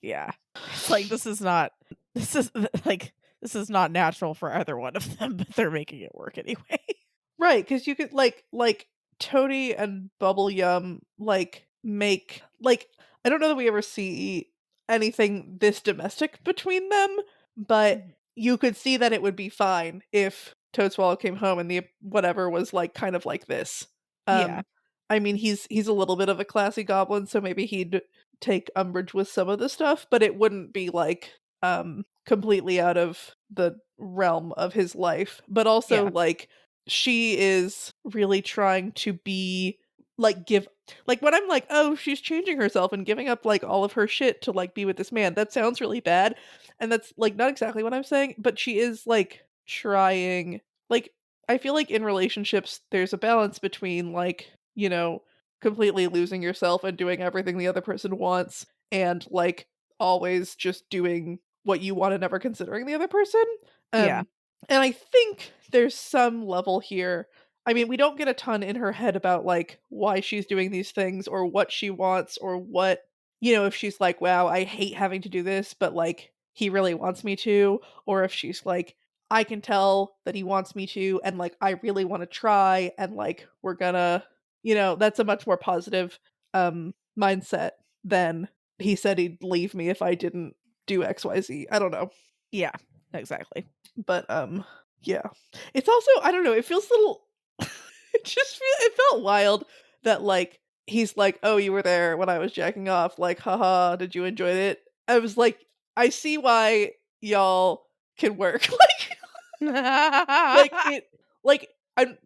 [SPEAKER 1] yeah. It's like, this is, like, this is not natural for either one of them, but they're making it work anyway.
[SPEAKER 2] Right, because you could like Toady and Bubble Yum, like, make like, I don't know that we ever see anything this domestic between them, but
[SPEAKER 1] Mhm.
[SPEAKER 2] you could see that it would be fine if Toadswallow came home and the whatever was, like, kind of like this.
[SPEAKER 1] Yeah.
[SPEAKER 2] Um, I mean, he's a little bit of a classy goblin, so maybe he'd take umbrage with some of the stuff, but it wouldn't be, like, completely out of the realm of his life. But also,
[SPEAKER 1] Yeah.
[SPEAKER 2] like, she is really trying to be like, give like, when I'm like, "Oh, she's changing herself and giving up, like, all of her shit to, like, be with this man," that sounds really bad, and that's, like, not exactly what I'm saying, but she is, like, trying like, I feel like in relationships, there's a balance between, like, completely losing yourself and doing everything the other person wants, and, like, always just doing what you want and never considering the other person.
[SPEAKER 1] Yeah.
[SPEAKER 2] Um, and I think there's some level here. I mean, we don't get a ton in her head about, like, why she's doing these things or what she wants or what if she's like, "Wow, I hate having to do this, but, like, he really wants me to," or if she's like, "I can tell that he wants me to, and, like, I really wanna try, and, like, we're gonna" that's a much more positive, mindset than, "He said he'd leave me if I didn't do XYZ." I don't know.
[SPEAKER 1] Yeah. Exactly.
[SPEAKER 2] But, yeah. It's also I don't know, it feels a little it felt wild that, like, he's like, "Oh, you were there when I was jacking off, like, haha, did you enjoy it?" I was like, "I see why y'all can work." Like,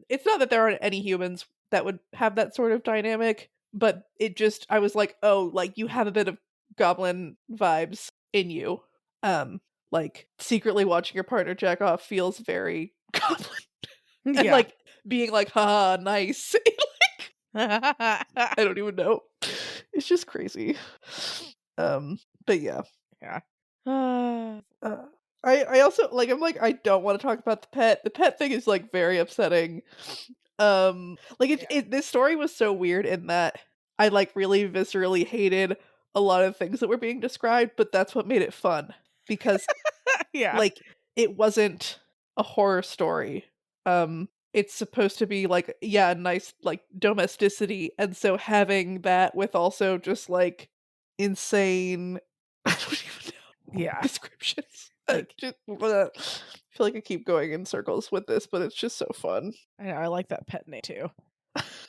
[SPEAKER 2] it's not that there aren't any humans that would have that sort of dynamic, but it just I was like, "Oh, like, you have a bit of goblin vibes in you." Um, like, secretly watching your partner jack off feels very goblin, and,
[SPEAKER 1] Yeah.
[SPEAKER 2] like, being like, "Ha, nice." Like, I don't even know. It's just crazy. But yeah.
[SPEAKER 1] Yeah.
[SPEAKER 2] Uh, I also I'm like, I don't wanna talk about the pet. The pet thing is, like, very upsetting. Like,
[SPEAKER 1] Yeah.
[SPEAKER 2] this story was so weird in that I, like, really viscerally hated a lot of things that were being described, but that's what made it fun, because,
[SPEAKER 1] Yeah.
[SPEAKER 2] like, it wasn't a horror story. It's supposed to be, like, yeah, nice, like, domesticity, and so having that with also just, like, insane I don't even know
[SPEAKER 1] Yeah.
[SPEAKER 2] descriptions.
[SPEAKER 1] Like,
[SPEAKER 2] Just I feel like I keep going in circles with this, but it's just so fun.
[SPEAKER 1] I know, I like that pet name too.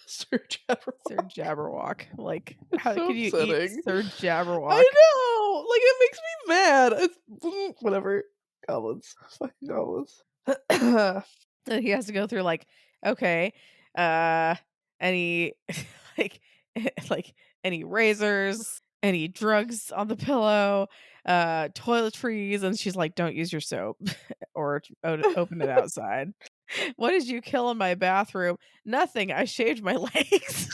[SPEAKER 2] Sir
[SPEAKER 1] Sir
[SPEAKER 2] Jabberwock.
[SPEAKER 1] Jabberwock. Like,
[SPEAKER 2] It's
[SPEAKER 1] how
[SPEAKER 2] so
[SPEAKER 1] could you eat
[SPEAKER 2] upsetting.
[SPEAKER 1] Sir Jabberwock?
[SPEAKER 2] I know! Like, it makes me mad. It's whatever. Goblins. Fucking goblins.
[SPEAKER 1] And he has to go through like, okay, any like like any razors, any drugs on the pillow, toiletries, and she's like, "Don't use your soap or open it outside." What did you kill in my bathroom? Nothing. I shaved my legs.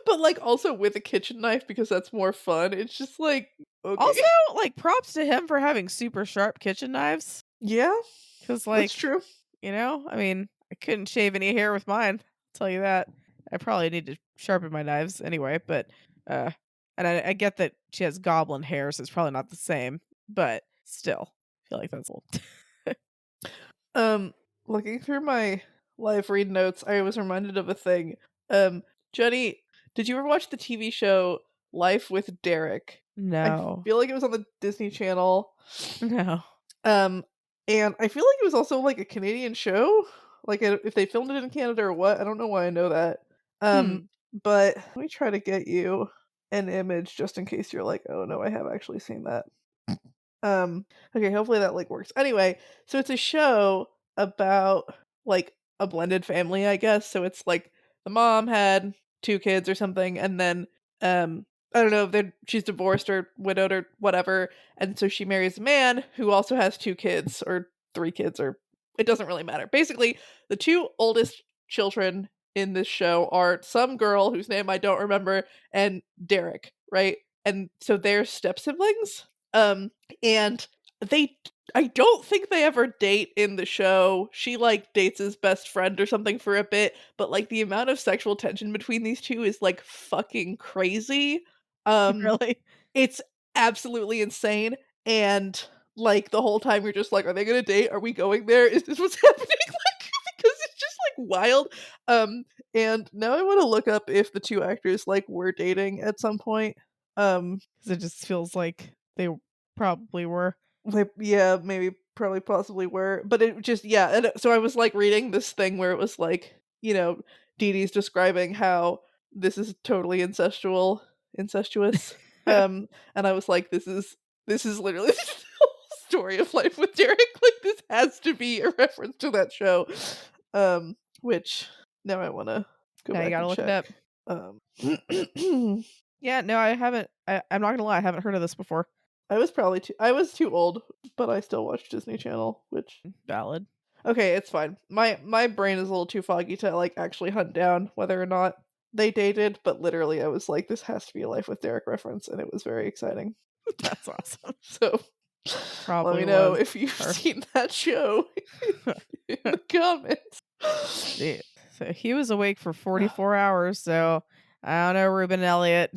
[SPEAKER 2] But, like, also with a kitchen knife because that's more fun. It's just like, okay.
[SPEAKER 1] Also, like, props to him for having super sharp kitchen knives.
[SPEAKER 2] Yeah,
[SPEAKER 1] 'Cause,
[SPEAKER 2] that's
[SPEAKER 1] like,
[SPEAKER 2] true.
[SPEAKER 1] I mean, I couldn't shave any hair with mine, I'll tell you that. I probably need to sharpen my knives anyway, but, uh and I get that she has goblin hair, so it's probably not the same, but still, I feel like that's a little
[SPEAKER 2] Um, Looking through my live read notes, I was reminded of a thing. Um, Jenny, did you ever watch the TV show Life with Derek? I
[SPEAKER 1] No.
[SPEAKER 2] feel like it was on the Disney Channel.
[SPEAKER 1] No.
[SPEAKER 2] Um, and I feel like it was also like a Canadian show. Like if they filmed it in Canada or what, I don't know why I know that.
[SPEAKER 1] Hmm.
[SPEAKER 2] But let me try to get you an image just in case you're like, oh no, I have actually seen that. Um, okay, hopefully that like works. Anyway, so it's a show about like a blended family, I guess. So it's like the mom had two kids or something, and then I don't know if she's divorced or widowed or whatever, and so she marries a man who also has two kids or three kids or it doesn't really matter. Basically, the two oldest children in this show are some girl whose name I don't remember and Derek, right? And so they're step siblings. And they I don't think they ever date in the show. She, like, dates his best friend or something for a bit, but, like, the amount of sexual tension between these 2 is, like, fucking crazy. Um,
[SPEAKER 1] Really?
[SPEAKER 2] it's absolutely insane, and, like, the whole time you're just like, "Are they gonna date? Are we going there? Is this what's happening?" Like, because it's just, like, wild. And now I wanna look up if the 2 actors, like, were dating at some point. Um
[SPEAKER 1] 'Cause it just feels like they probably were.
[SPEAKER 2] They yeah, maybe, probably, possibly were, but it just yeah, and so I was, like, reading this thing where it was, like, Deedee's describing how this is totally incestuous, and I was like, "This is literally the whole story of Life with Derek, like, this has to be a reference to that show." Which now I wanna go
[SPEAKER 1] Now you
[SPEAKER 2] back
[SPEAKER 1] gotta
[SPEAKER 2] and
[SPEAKER 1] look it
[SPEAKER 2] check.
[SPEAKER 1] up.
[SPEAKER 2] Um
[SPEAKER 1] Yeah, no, I haven't I'm not gonna lie, I haven't heard of this before.
[SPEAKER 2] I was too old, but I still watch Disney Channel, which
[SPEAKER 1] Valid.
[SPEAKER 2] okay, it's fine. My brain is a little too foggy to, like, actually hunt down whether or not they dated, but literally I was like, "This has to be a Life with Derek reference," and it was very exciting.
[SPEAKER 1] That's awesome.
[SPEAKER 2] So, let
[SPEAKER 1] Probably
[SPEAKER 2] me know
[SPEAKER 1] was.
[SPEAKER 2] if you've
[SPEAKER 1] Or
[SPEAKER 2] seen that show in the comments.
[SPEAKER 1] see. So he was awake for 44 hours, so I don't know, Ruben Elliott.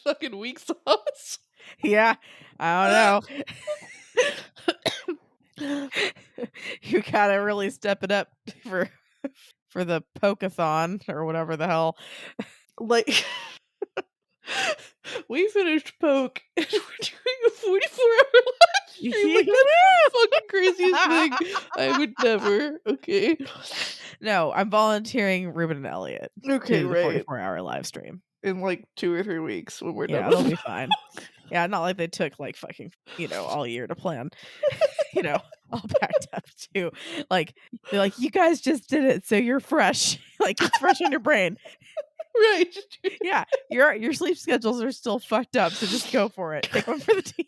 [SPEAKER 2] Fucking weak sauce.
[SPEAKER 1] Yeah, I don't know. You gotta really step it up for the pokeathon or whatever the hell.
[SPEAKER 2] Like we finished Poke and we're doing a 44-hour live stream. Like, that's the fucking craziest thing. I would never. Okay.
[SPEAKER 1] No, I'm volunteering Ruben and Elliot to
[SPEAKER 2] Okay,
[SPEAKER 1] do the
[SPEAKER 2] right.
[SPEAKER 1] 44-hour live stream.
[SPEAKER 2] In like 2 or 3 weeks when we're done
[SPEAKER 1] Yeah, they'll
[SPEAKER 2] with
[SPEAKER 1] be fine. Yeah, not like they took like fucking, all year to plan. All packed up too. Like they're like, you guys just did it, so you're fresh. Like it's fresh on your brain.
[SPEAKER 2] right.
[SPEAKER 1] Yeah, your sleep schedules are still fucked up, so just go for it. Take one for the team.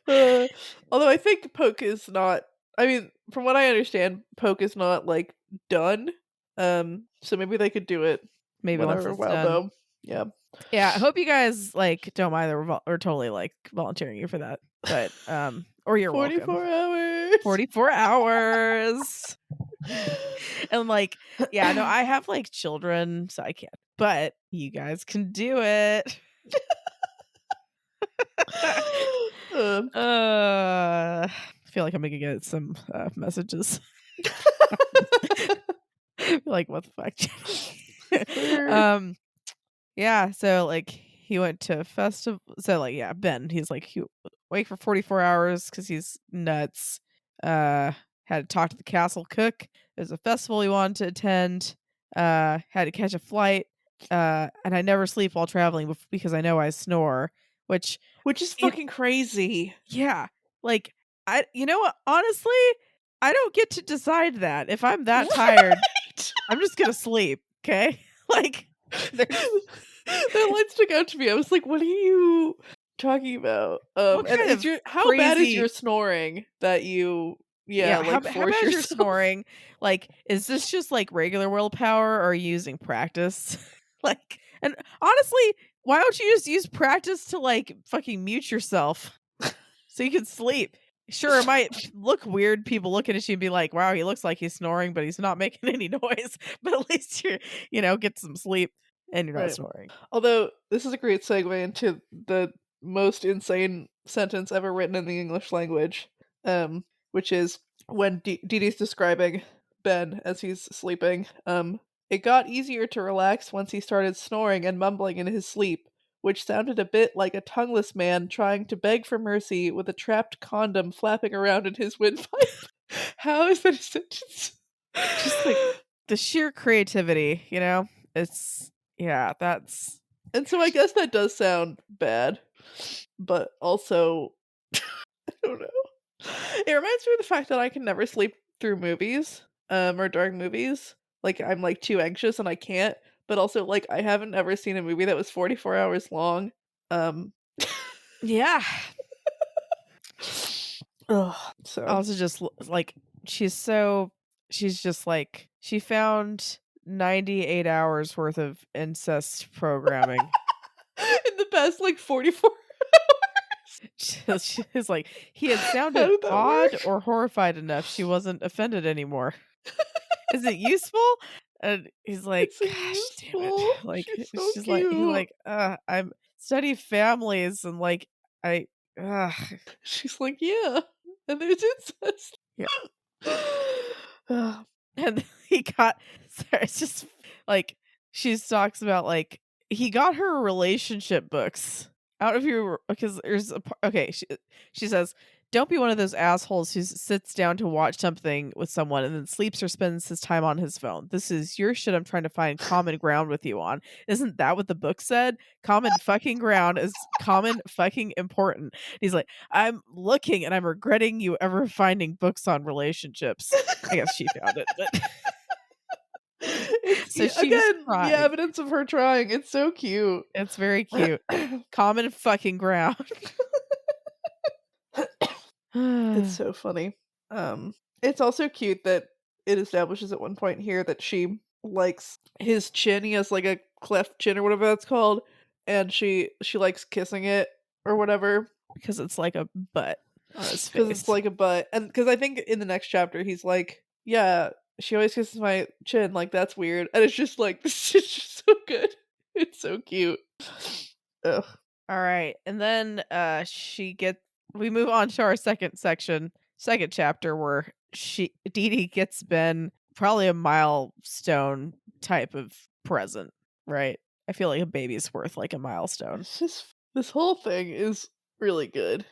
[SPEAKER 2] Uh, although I think Poke is not I mean, from what I understand, Poke is not like done. So maybe they could do it
[SPEAKER 1] Maybe once
[SPEAKER 2] whenever a
[SPEAKER 1] it's
[SPEAKER 2] while
[SPEAKER 1] done.
[SPEAKER 2] though. Yeah.
[SPEAKER 1] Yeah, I hope you guys like don't mind that we're totally like volunteering you for that. But or you're welcome.
[SPEAKER 2] 44 hours.
[SPEAKER 1] 44 hours. And like, yeah, no, I have like children, so I can't. But you guys can do it.
[SPEAKER 2] um,
[SPEAKER 1] I feel like I'm gonna get some messages. Like, what the fuck?
[SPEAKER 2] fair.
[SPEAKER 1] Yeah, so like he went to festival. So like, yeah, Ben, he's like he wake for 44 hours because he's nuts. Had to talk to the castle cook. There's a festival he wanted to attend. Had to catch a flight. And I never sleep while traveling because I know I snore. Which
[SPEAKER 2] Which is
[SPEAKER 1] it
[SPEAKER 2] fucking crazy.
[SPEAKER 1] yeah, Like, you know what? Honestly, I don't get to decide that. If I'm that tired,
[SPEAKER 2] Right?
[SPEAKER 1] I'm just gonna sleep, okay? Like, there's
[SPEAKER 2] That line stuck out to me. I was like, "What are you talking about?"
[SPEAKER 1] what
[SPEAKER 2] And
[SPEAKER 1] kind
[SPEAKER 2] is
[SPEAKER 1] of
[SPEAKER 2] your how bad is your
[SPEAKER 1] crazy
[SPEAKER 2] snoring that you, yeah,
[SPEAKER 1] yeah,
[SPEAKER 2] like,
[SPEAKER 1] how
[SPEAKER 2] force
[SPEAKER 1] bad is your
[SPEAKER 2] yourself?
[SPEAKER 1] snoring? Like, is this just, like, regular willpower, or are you using practice? Like and honestly, why don't you just use practice to, like, fucking mute yourself so you can sleep? Sure, it might look weird, people looking at you and be like, "Wow, he looks like he's snoring, but he's not making any noise." But at least you're get some sleep and you're not
[SPEAKER 2] Right.
[SPEAKER 1] snoring.
[SPEAKER 2] Although, this is a great segue into the most insane sentence ever written in the English language, which is when Deedee's describing Ben as he's sleeping. It got easier to relax once he started snoring and mumbling in his sleep, which sounded a bit like a tongueless man trying to beg for mercy with a trapped condom flapping around in his windpipe. How is that a sentence?
[SPEAKER 1] Just, like, the sheer creativity, you know? It's yeah, that's
[SPEAKER 2] And so I guess that does sound bad, but also I don't know. It reminds me of the fact that I can never sleep through movies, or during movies. Like, I'm, like, too anxious and I can't, but also, like, I haven't ever seen a movie that was 44 hours long. Um
[SPEAKER 1] yeah.
[SPEAKER 2] Ugh, so
[SPEAKER 1] Also just like she's just like she found 98 hours worth of incest programming.
[SPEAKER 2] in the past, like, 44
[SPEAKER 1] She's like he had
[SPEAKER 2] How
[SPEAKER 1] sounded
[SPEAKER 2] did that
[SPEAKER 1] odd
[SPEAKER 2] work?
[SPEAKER 1] or horrified enough she wasn't offended anymore. Is it useful? And he's like,
[SPEAKER 2] It's so
[SPEAKER 1] gosh damn it.
[SPEAKER 2] useful.
[SPEAKER 1] Like
[SPEAKER 2] She's so
[SPEAKER 1] she's like he's
[SPEAKER 2] cute.
[SPEAKER 1] like, I'm study families and like I
[SPEAKER 2] She's like, "Yeah, and there's incest."
[SPEAKER 1] yeah.
[SPEAKER 2] Ugh.
[SPEAKER 1] And he got sorry, it's just like she talks about like he got her relationship books out of your because there's okay she says don't be one of those assholes who sits down to watch something with someone and then sleeps or spends his time on his phone. This is your shit I'm trying to find common ground with you on. Isn't that what the book said? Common fucking ground is common fucking important. He's like, I'm looking and I'm regretting you ever finding books on relationships. I guess she found it, but
[SPEAKER 2] It's
[SPEAKER 1] so she was
[SPEAKER 2] again, the
[SPEAKER 1] trying.
[SPEAKER 2] evidence of her trying, it's so cute.
[SPEAKER 1] It's very cute. Common fucking ground.
[SPEAKER 2] It's so funny. Um, it's also cute that it establishes at one point here that she likes his chin. He has like a cleft chin or whatever that's called, and she likes kissing it or whatever
[SPEAKER 1] Because it's like a butt on his
[SPEAKER 2] because it's
[SPEAKER 1] face.
[SPEAKER 2] like a butt. And because I think in the next chapter he's like, "Yeah, she always kisses my chin. Like that's weird." And it's just like this is just so good. It's so cute. Ugh.
[SPEAKER 1] All right. And then we move on to our second chapter where Deedee gets Ben probably a milestone type of present, right? I feel like a baby's worth like a milestone.
[SPEAKER 2] It's just this whole thing is really good.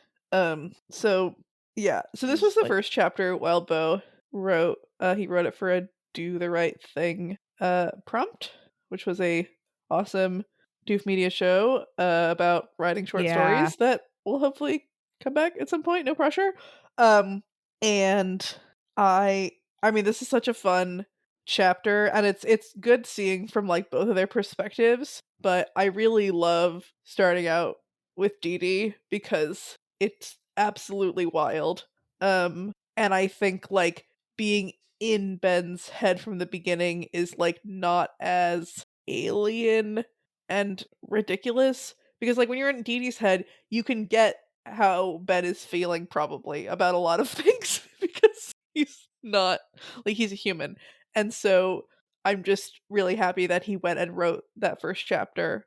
[SPEAKER 2] So yeah, so this was
[SPEAKER 1] She's
[SPEAKER 2] the
[SPEAKER 1] like
[SPEAKER 2] first chapter Wild Bow wrote. He wrote it for a Do the Right Thing prompt, which was a awesome Doof Media show about writing short
[SPEAKER 1] yeah,
[SPEAKER 2] stories that will hopefully come back at some point. No pressure. Um, and I I mean this is such a fun chapter and it's good seeing from like both of their perspectives, but I really love starting out with Deedee because it's absolutely wild. And I think like being in Ben's head from the beginning is like not as alien and ridiculous because like when you're in Deedee's head, you can get how Ben is feeling probably about a lot of things because he's not like he's a human. And so I'm just really happy that he went and wrote that first chapter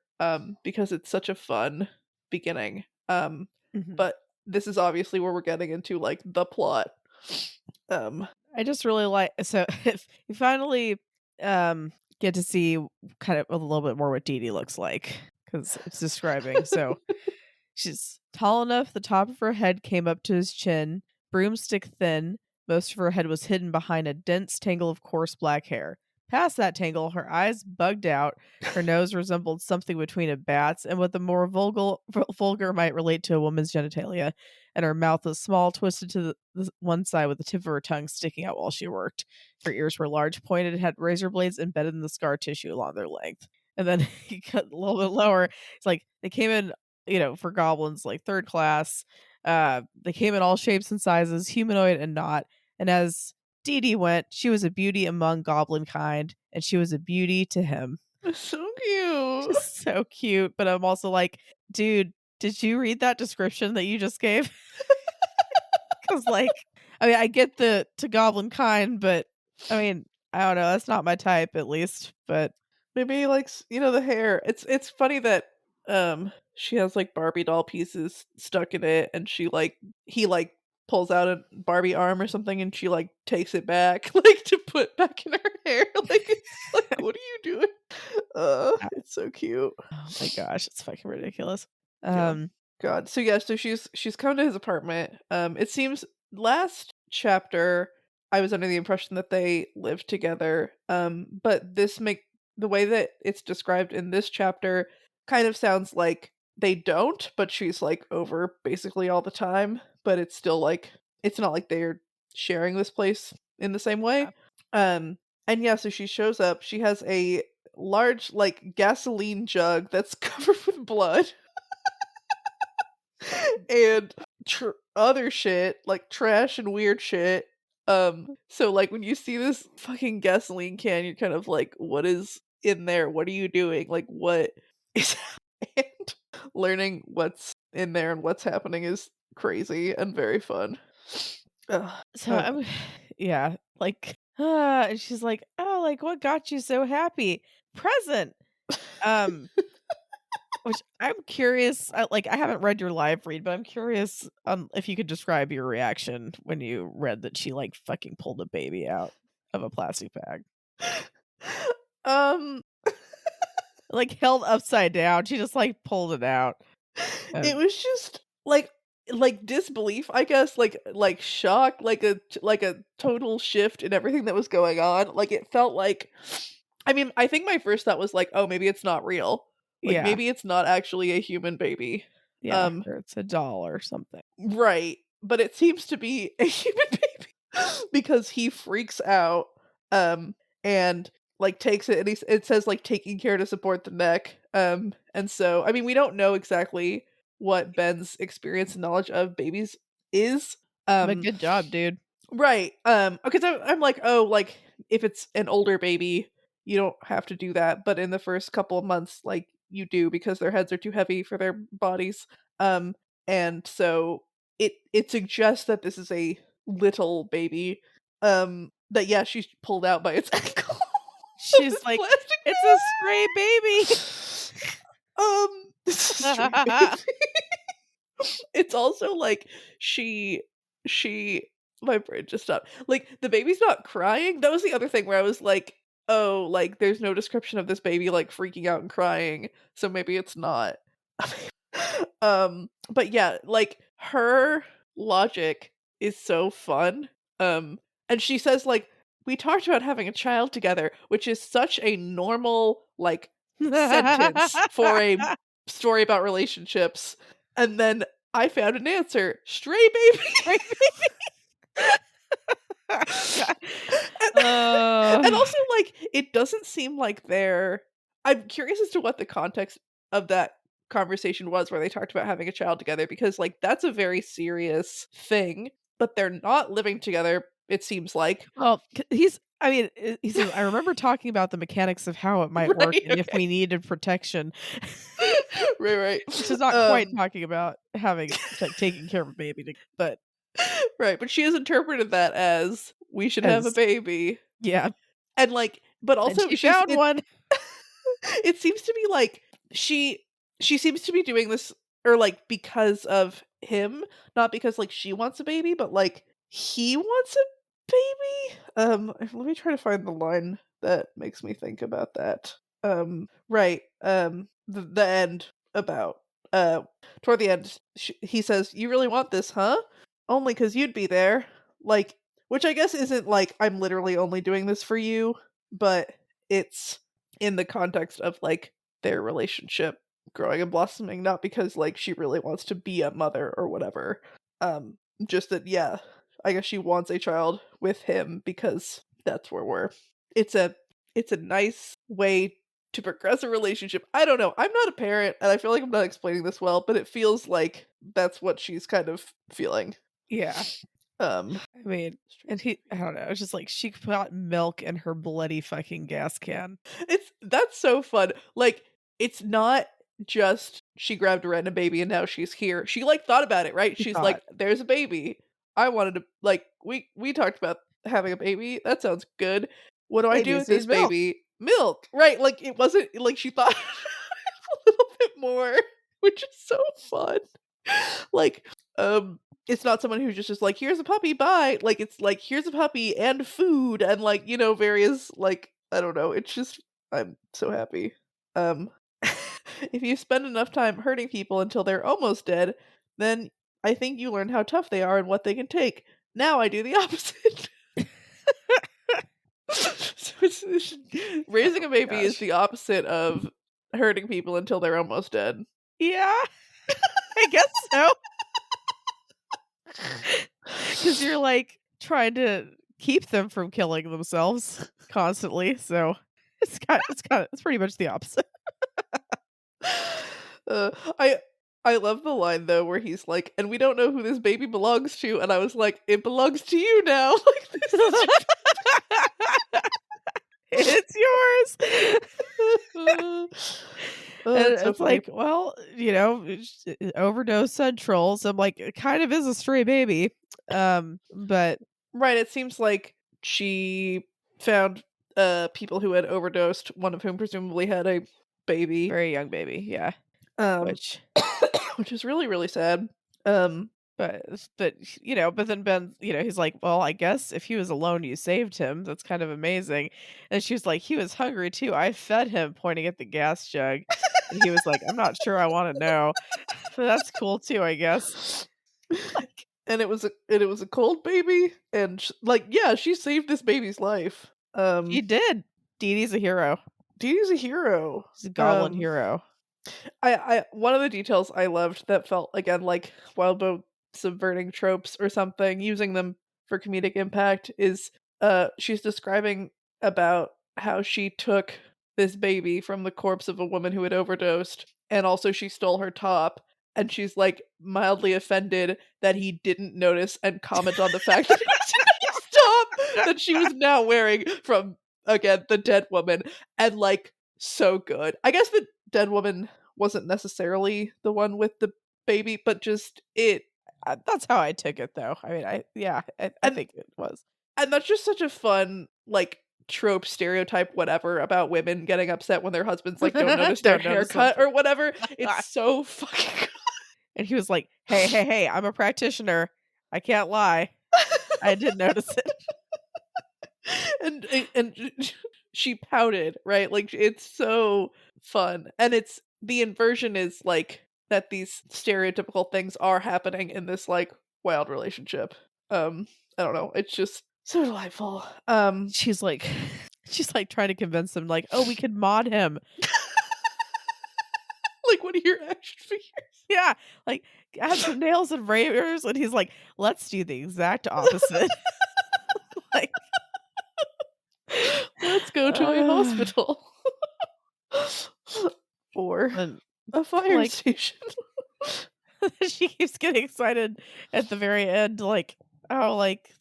[SPEAKER 2] because it's such a fun beginning.
[SPEAKER 1] mhm.
[SPEAKER 2] But this is obviously where we're getting into like the plot. Um
[SPEAKER 1] I just really like so if you finally get to see kind of a little bit more what Deedee looks like because it's describing. So she's tall enough, the top of her head came up to his chin, broomstick thin. Most of her head was hidden behind a dense tangle of coarse black hair. Past that tangle, her eyes bugged out, her nose resembled something between a bat's and what the more vulgar might relate to a woman's genitalia, and her mouth was small, twisted to the one side with the tip of her tongue sticking out while she worked. Her ears were large, pointed, and had razor blades embedded in the scar tissue along their length. And then he cut a little bit lower. It's like they came in, for goblins, like third class. They came in all shapes and sizes, humanoid and not. And as Deedee went, she was a beauty among goblin kind, and she was a beauty to him.
[SPEAKER 2] So cute.
[SPEAKER 1] Just so cute. But I'm also like, dude, did you read that description that you just gave? Because, like, I mean, I get the to goblin kind, but I mean, I don't know. That's not my type, at least. But
[SPEAKER 2] Maybe he likes, the hair. It's funny that she has like Barbie doll pieces stuck in it, and he like pulls out a Barbie arm or something, and she like takes it back like to put back in her hair. Like it's like, what are you doing? It's so cute.
[SPEAKER 1] oh my gosh, it's fucking ridiculous.
[SPEAKER 2] Yeah.
[SPEAKER 1] Um,
[SPEAKER 2] God. So yeah, so she's come to his apartment. It seems last chapter I was under the impression that they lived together. But the way that it's described in this chapter kind of sounds like they don't, but she's like over basically all the time, but it's still like it's not like they're sharing this place in the same way.
[SPEAKER 1] yeah.
[SPEAKER 2] Um and yeah, so she shows up. She has a large like gasoline jug that's covered with blood and other shit like trash and weird shit. So like when you see this fucking gasoline can, you're kind of like, what is in there? What are you doing? Like what is and learning what's in there and what's happening is crazy and very fun. Ugh.
[SPEAKER 1] So
[SPEAKER 2] Uh,
[SPEAKER 1] I'm, yeah, like, and she's like, oh, like, what got you so happy? Present. Um, Which I'm curious, I haven't read your live read, but I'm curious, if you could describe your reaction when you read that she, like, fucking pulled a baby out of a plastic bag.
[SPEAKER 2] um
[SPEAKER 1] Like, held upside down, she just, like, pulled it out.
[SPEAKER 2] it
[SPEAKER 1] Um,
[SPEAKER 2] was just like disbelief, I guess, like shock, like a total shift in everything that was going on. Like it felt like I mean, I think my first thought was like, "Oh, maybe it's not real. Like
[SPEAKER 1] yeah,
[SPEAKER 2] maybe it's not actually a human baby."
[SPEAKER 1] yeah,
[SPEAKER 2] Um
[SPEAKER 1] or it's a doll or something.
[SPEAKER 2] right, but it seems to be a human baby because he freaks out um and like takes it and it says like taking care to support the neck. And so I mean, we don't know exactly what Ben's experience and knowledge of babies is.
[SPEAKER 1] But
[SPEAKER 2] Um
[SPEAKER 1] good job, dude.
[SPEAKER 2] right. Because I'm like, oh, like if it's an older baby, you don't have to do that, but in the first couple of months like you do because their heads are too heavy for their bodies. Um and so it suggests that this is a little baby that yeah, she's pulled out by its ankle of
[SPEAKER 1] She's
[SPEAKER 2] this
[SPEAKER 1] like,
[SPEAKER 2] plastic
[SPEAKER 1] "It's a stray baby."
[SPEAKER 2] this is a stray baby. It's also like she my brain just stopped. Like the baby's not crying. That was the other thing where I was like, "Oh, like there's no description of this baby like freaking out and crying, so maybe it's not." But yeah, like her logic is so fun. And she says like we talked about having a child together, which is such a normal like sentence for a story about relationships. And then I found an answer. Stray baby.
[SPEAKER 1] Stray God.
[SPEAKER 2] and, and
[SPEAKER 1] Oh.
[SPEAKER 2] also like it doesn't seem like they're I'm curious as to what the context of that conversation was where they talked about having a child together because like that's a very serious thing, but they're not living together, it seems like.
[SPEAKER 1] Well, I mean, he says, "I remember talking about the mechanics of how it might work
[SPEAKER 2] Right,
[SPEAKER 1] and if
[SPEAKER 2] okay.
[SPEAKER 1] we needed protection,"
[SPEAKER 2] Right, right.
[SPEAKER 1] which is not quite talking about having like, taking care of a baby to but
[SPEAKER 2] Right, but she has interpreted that as we should have a
[SPEAKER 1] as
[SPEAKER 2] baby.
[SPEAKER 1] yeah,
[SPEAKER 2] And like but
[SPEAKER 1] and
[SPEAKER 2] also
[SPEAKER 1] she found one.
[SPEAKER 2] it seems to be like she she seems to be doing this or like because of him, not because like she wants a baby, but like he wants a baby. Let me try to find the line that makes me think about that. Right. The end about toward the end he says, "You really want this, huh? Only cuz you'd be there." Like which I guess isn't like I'm literally only doing this for you. but it's in the context of like their relationship growing and blossoming, not because like she really wants to be a mother or whatever. Just that, yeah, I guess she wants a child with him because that's where we're. It's a it's a nice way to progress a relationship. I don't know. I'm not a parent, and I feel like I'm not explaining this well, but it feels like that's what she's kind of feeling.
[SPEAKER 1] Yeah.
[SPEAKER 2] Um,
[SPEAKER 1] I mean, and he, I don't know, it's just like she put milk in her bloody fucking gas can.
[SPEAKER 2] that's so fun. Like, it's not just she grabbed a random baby and now she's here. She like thought about it, right?
[SPEAKER 1] She
[SPEAKER 2] She's
[SPEAKER 1] thought,
[SPEAKER 2] like, "There's a baby. I wanted to like we talked about having a baby. That sounds good. What do I do
[SPEAKER 1] babies
[SPEAKER 2] with this
[SPEAKER 1] need milk.
[SPEAKER 2] baby? Milk." Right? Like it wasn't like she thought a little bit more, which is so fun. Like, it's not someone who's just like, "Here's a puppy, bye." Like, it's like, "Here's a puppy and food," and, like, various, like, I don't know, it's just I'm so happy. Um, if you spend enough time hurting people until they're almost dead, then I think you learn how tough they are and what they can take. Now I do the opposite. So it's raising a
[SPEAKER 1] Oh my
[SPEAKER 2] baby is
[SPEAKER 1] gosh.
[SPEAKER 2] the opposite of hurting people until they're almost dead.
[SPEAKER 1] Yeah, I guess so. Because you're like trying to keep them from killing themselves constantly. So it's pretty much the opposite.
[SPEAKER 2] Uh, I I love the line though where he's like, "And we don't know who this baby belongs to," and I was like, "It belongs to you now." Like this is
[SPEAKER 1] It's yours.
[SPEAKER 2] oh,
[SPEAKER 1] And
[SPEAKER 2] it's so
[SPEAKER 1] it's
[SPEAKER 2] funny.
[SPEAKER 1] like, well, overdose central. So I'm like, it kind of is a stray baby. But
[SPEAKER 2] Right, it seems like she found people who had overdosed, one of whom presumably had a baby.
[SPEAKER 1] very young baby, yeah.
[SPEAKER 2] Um
[SPEAKER 1] Which
[SPEAKER 2] which is really, really sad. Um
[SPEAKER 1] but then Ben, he's like, well, I guess if he was alone, you saved him. That's kind of amazing. And she was like, he was hungry too. I fed him, pointing at the gas jug. And he was like, I'm not sure I want to know. But that's cool too, I guess. Like,
[SPEAKER 2] and it was a cold baby and like yeah, she saved this baby's life.
[SPEAKER 1] she did. Dee Dee's a hero.
[SPEAKER 2] Deedee's a hero.
[SPEAKER 1] She's a goblin
[SPEAKER 2] Um,
[SPEAKER 1] hero.
[SPEAKER 2] I one of the details I loved that felt again like while both subverting tropes or something, using them for comedic impact is she's describing about how she took this baby from the corpse of a woman who had overdosed, and also she stole her top, and she's like mildly offended that he didn't notice and comment on the fact that it was a nice top that she was now wearing from again the dead woman, and like so good. I guess the dead woman wasn't necessarily the one with the baby, but just it.
[SPEAKER 1] That's how I took it, though. I mean, I
[SPEAKER 2] And
[SPEAKER 1] think it was.
[SPEAKER 2] and that's just such a fun like trope stereotype whatever about women getting upset when their husbands like don't notice their
[SPEAKER 1] Don't notice
[SPEAKER 2] haircut
[SPEAKER 1] something.
[SPEAKER 2] or whatever. It's so fucking good.
[SPEAKER 1] And he was like, "Hey, hey, hey! I'm a practitioner. I can't lie. I did notice it."
[SPEAKER 2] and she pouted, right? Like it's so fun. And it's the inversion is like that these stereotypical things are happening in this like wild relationship. I don't know. It's just so delightful.
[SPEAKER 1] She's like, she's like trying to convince him, like, "Oh, we could mod him."
[SPEAKER 2] Like one of your action figures.
[SPEAKER 1] Yeah, like add some nails and razors, and he's like, "Let's do the exact opposite." Like,
[SPEAKER 2] Let's go to a hospital. Or
[SPEAKER 1] and
[SPEAKER 2] a fire
[SPEAKER 1] like
[SPEAKER 2] station.
[SPEAKER 1] she keeps getting excited at the very end, like, "Oh, like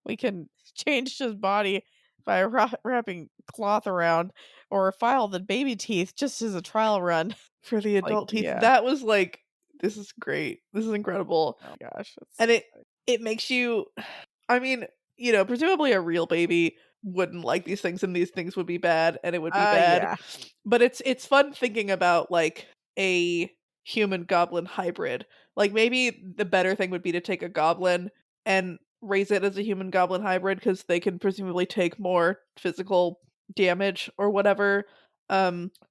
[SPEAKER 1] we can change his body by wrapping cloth around or file the baby teeth just as a trial run."
[SPEAKER 2] For the
[SPEAKER 1] Like,
[SPEAKER 2] adult teeth.
[SPEAKER 1] yeah.
[SPEAKER 2] That was like, this is great. This is incredible.
[SPEAKER 1] Oh gosh, it's
[SPEAKER 2] And it makes you I mean, presumably a real baby wouldn't like these things and these things would be bad and it would be bad.
[SPEAKER 1] yeah.
[SPEAKER 2] But it's fun thinking about like a human goblin hybrid. Like maybe the better thing would be to take a goblin and raise it as a human goblin hybrid because they can presumably take more physical damage or whatever.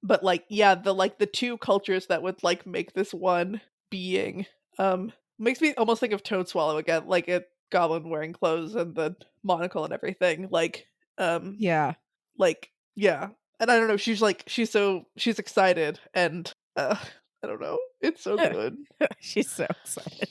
[SPEAKER 2] But like yeah, the two cultures that would like make this one being makes me almost think of Toad Swallow again, like a goblin wearing clothes and the monocle and everything. Um
[SPEAKER 1] Yeah.
[SPEAKER 2] Like, yeah. And I don't know, she's excited and, I don't know, it's so good.
[SPEAKER 1] She's so excited.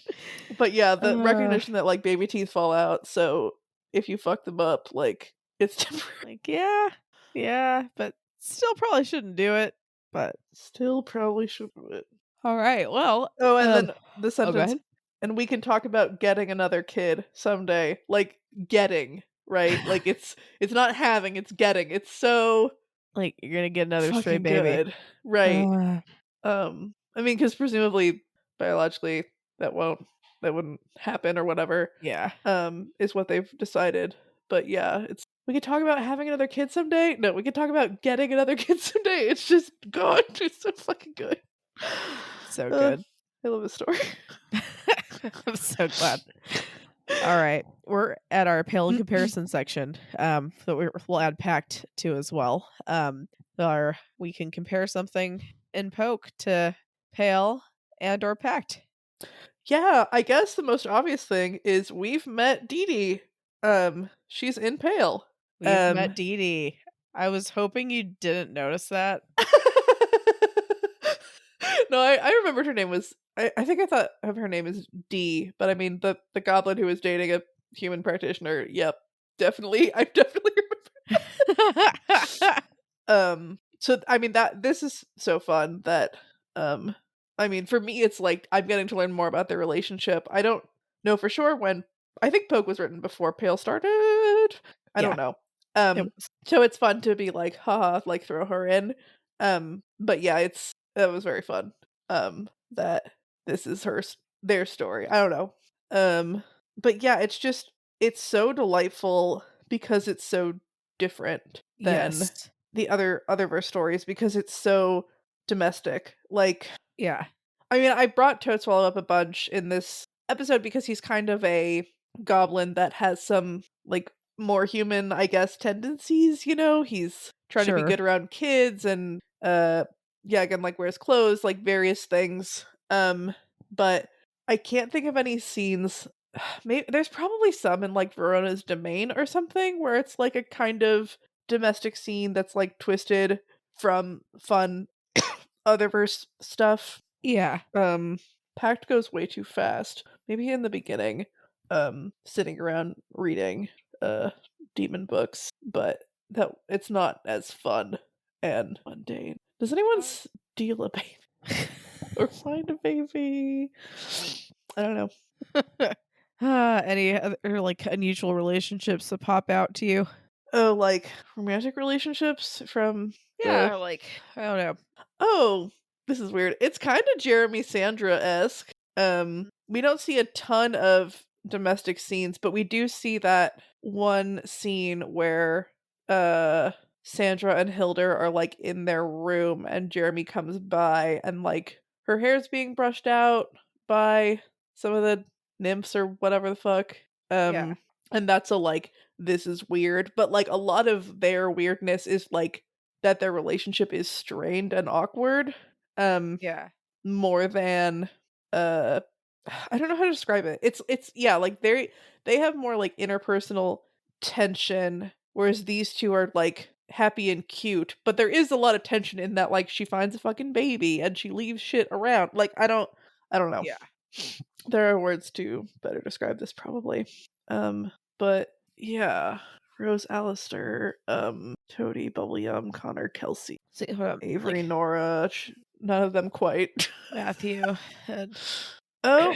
[SPEAKER 2] But yeah, the
[SPEAKER 1] Uh,
[SPEAKER 2] recognition that, like, baby teeth fall out, so if you fuck them up, like, it's temporary.
[SPEAKER 1] like, yeah, yeah, but still probably shouldn't do it. But
[SPEAKER 2] Still probably should do it.
[SPEAKER 1] all right, well,
[SPEAKER 2] Oh, and then the
[SPEAKER 1] oh, go
[SPEAKER 2] sentence,
[SPEAKER 1] ahead.
[SPEAKER 2] "And we can talk about getting another kid someday." Like, getting, right? Like, it's not having, it's getting. It's so
[SPEAKER 1] Like, you're gonna get another stray
[SPEAKER 2] fucking
[SPEAKER 1] baby.
[SPEAKER 2] good. Right.
[SPEAKER 1] Uh,
[SPEAKER 2] I mean, because presumably, biologically, that wouldn't happen or whatever,
[SPEAKER 1] yeah.
[SPEAKER 2] is what they've decided. But yeah, it's we could talk about having another kid someday. No, we could talk about getting another kid someday. It's just God, it's so fucking good.
[SPEAKER 1] So
[SPEAKER 2] Uh,
[SPEAKER 1] good.
[SPEAKER 2] I love this story.
[SPEAKER 1] I'm so glad. All right, we're at our pale in comparison section. That we'll add pact to as well. Our we can compare something in poke to pale and or pact.
[SPEAKER 2] Yeah, I guess the most obvious thing is we've met Deedee. She's in Pale.
[SPEAKER 1] We've
[SPEAKER 2] Um
[SPEAKER 1] met Deedee. I was hoping you didn't notice that.
[SPEAKER 2] No, I remembered her name was I think I thought of her name as Dee, but I mean the goblin who was dating a human practitioner. Yep. Definitely. I definitely remember. So I mean that this is so fun that um I mean for me it's like I'm getting to learn more about their relationship. I don't know for sure when I think Poke was written before Pale started. I don't
[SPEAKER 1] Yeah,
[SPEAKER 2] know.
[SPEAKER 1] it
[SPEAKER 2] Um
[SPEAKER 1] was.
[SPEAKER 2] so it's fun to be like haha like throw her in. But yeah, it was very fun. That this is their story. I don't know. But yeah, it's so delightful because it's so different than
[SPEAKER 1] Yes.
[SPEAKER 2] the Otherverse stories because it's so domestic. Like,
[SPEAKER 1] Yeah.
[SPEAKER 2] I mean, I brought Toadswallow up a bunch in this episode because he's kind of a goblin that has some like more human, I guess, tendencies, you know? He's trying to be
[SPEAKER 1] Sure.
[SPEAKER 2] good around kids and yeah, again, like wears clothes, like various things. But I can't think of any scenes. Maybe there's probably some in like Verona's Domain or something where it's like a kind of domestic scene that's like twisted from fun Otherverse stuff.
[SPEAKER 1] Yeah.
[SPEAKER 2] Pact goes way too fast. Maybe in the beginning, sitting around reading demon books, but that it's not as fun and mundane. Does anyone steal a baby or find a baby? I don't know.
[SPEAKER 1] Any other like unusual relationships that pop out to you?
[SPEAKER 2] Oh, like romantic relationships from the
[SPEAKER 1] Yeah, like I don't know.
[SPEAKER 2] Oh, this is weird. It's kind of Jeremy Sandra-esque. We don't see a ton of domestic scenes, but we do see that one scene where Sandra and Hilda are like in their room and Jeremy comes by and like her hair's being brushed out by some of the nymphs or whatever the fuck.
[SPEAKER 1] Yeah.
[SPEAKER 2] Um and that's a like this is weird, but like a lot of their weirdness is like that their relationship is strained and awkward, um,
[SPEAKER 1] Yeah.
[SPEAKER 2] more than, uh I don't know how to describe it. It's yeah, like, they have more, like, interpersonal tension, whereas these 2 are, like, happy and cute, but there is a lot of tension in that, like, she finds a fucking baby and she leaves shit around, like, I don't know.
[SPEAKER 1] Yeah.
[SPEAKER 2] There are words to better describe this probably. But yeah, Rose Allister, Toady, Bubblegum, Connor, Kelsey,
[SPEAKER 1] See, hold on.
[SPEAKER 2] Avery,
[SPEAKER 1] Like
[SPEAKER 2] Nora, none of them quite.
[SPEAKER 1] Matthew and
[SPEAKER 2] Oh,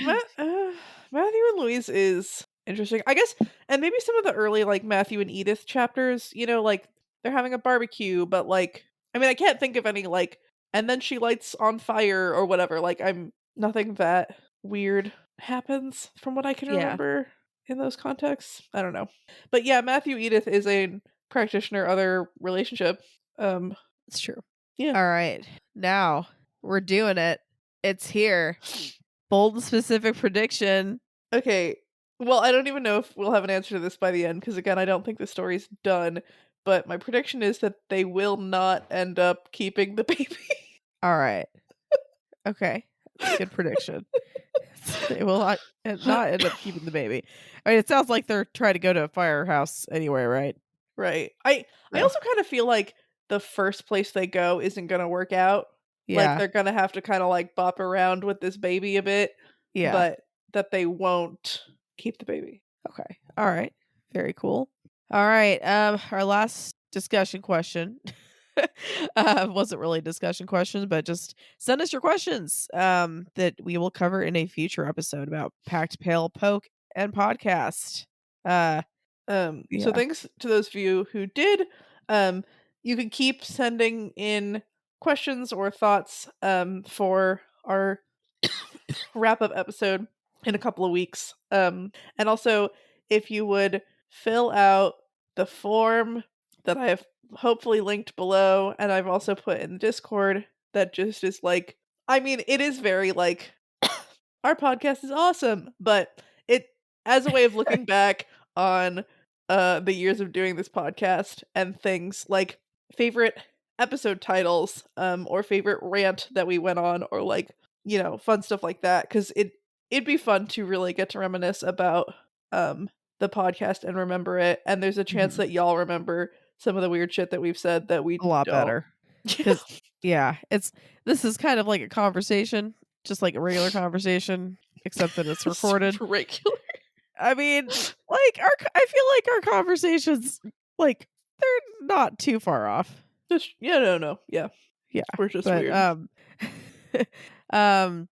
[SPEAKER 2] Matthew and Louise is interesting. I guess, and maybe some of the early like Matthew and Edith chapters, you know, like they're having a barbecue, but like I mean, I can't think of any like and then she lights on fire or whatever. Like I'm nothing that weird happens from what I can
[SPEAKER 1] yeah,
[SPEAKER 2] remember in those contexts. I don't know. But yeah, Matthew Edith is a practitioner other relationship. Um
[SPEAKER 1] it's true.
[SPEAKER 2] yeah.
[SPEAKER 1] All right. Now we're doing it. It's here. Bold and specific prediction.
[SPEAKER 2] Okay. Well, I don't even know if we'll have an answer to this by the end, because again, I don't think the story's done. But my prediction is that they will not end up keeping the baby.
[SPEAKER 1] All right. Okay. That's a good prediction. They will not end up keeping the baby. I mean, it sounds like they're trying to go to a firehouse anyway, right?
[SPEAKER 2] Right. I
[SPEAKER 1] So,
[SPEAKER 2] also kind of feel like the first place they go isn't gonna work out. Like,
[SPEAKER 1] yeah.
[SPEAKER 2] they're gonna have to kinda, like, bop around with this baby a bit,
[SPEAKER 1] Yeah.
[SPEAKER 2] but that they won't keep the baby.
[SPEAKER 1] Okay. All right. Very cool. All right. Our last discussion question. Wasn't really a discussion question, but just send us your questions that we will cover in a future episode about Packed Pale Poke and podcast. Uh
[SPEAKER 2] So
[SPEAKER 1] yeah.
[SPEAKER 2] thanks to those of you who did. Um, you can keep sending in questions or thoughts for our wrap up episode in a couple of weeks. And also, if you would fill out the form that I have hopefully linked below, and I've also put in Discord, that just is like, I mean, it is very like, our podcast is awesome, but it, as a way of looking back on the years of doing this podcast and things like favorite episode titles, or favorite rant that we went on, or like, you know, fun stuff like that, because it'd be fun to really get to reminisce about the podcast and remember it, and there's a chance
[SPEAKER 1] Mhm.
[SPEAKER 2] that y'all remember some of the weird shit that we've said that we
[SPEAKER 1] A lot
[SPEAKER 2] don't.
[SPEAKER 1] better. Cuz yeah, this is kind of like a conversation, just like a regular conversation except that it's recorded.
[SPEAKER 2] Super regular.
[SPEAKER 1] I mean, like I feel like our conversations like they're not too far off.
[SPEAKER 2] Yeah, no, yeah,
[SPEAKER 1] Yeah,
[SPEAKER 2] we're just
[SPEAKER 1] but
[SPEAKER 2] weird.
[SPEAKER 1] um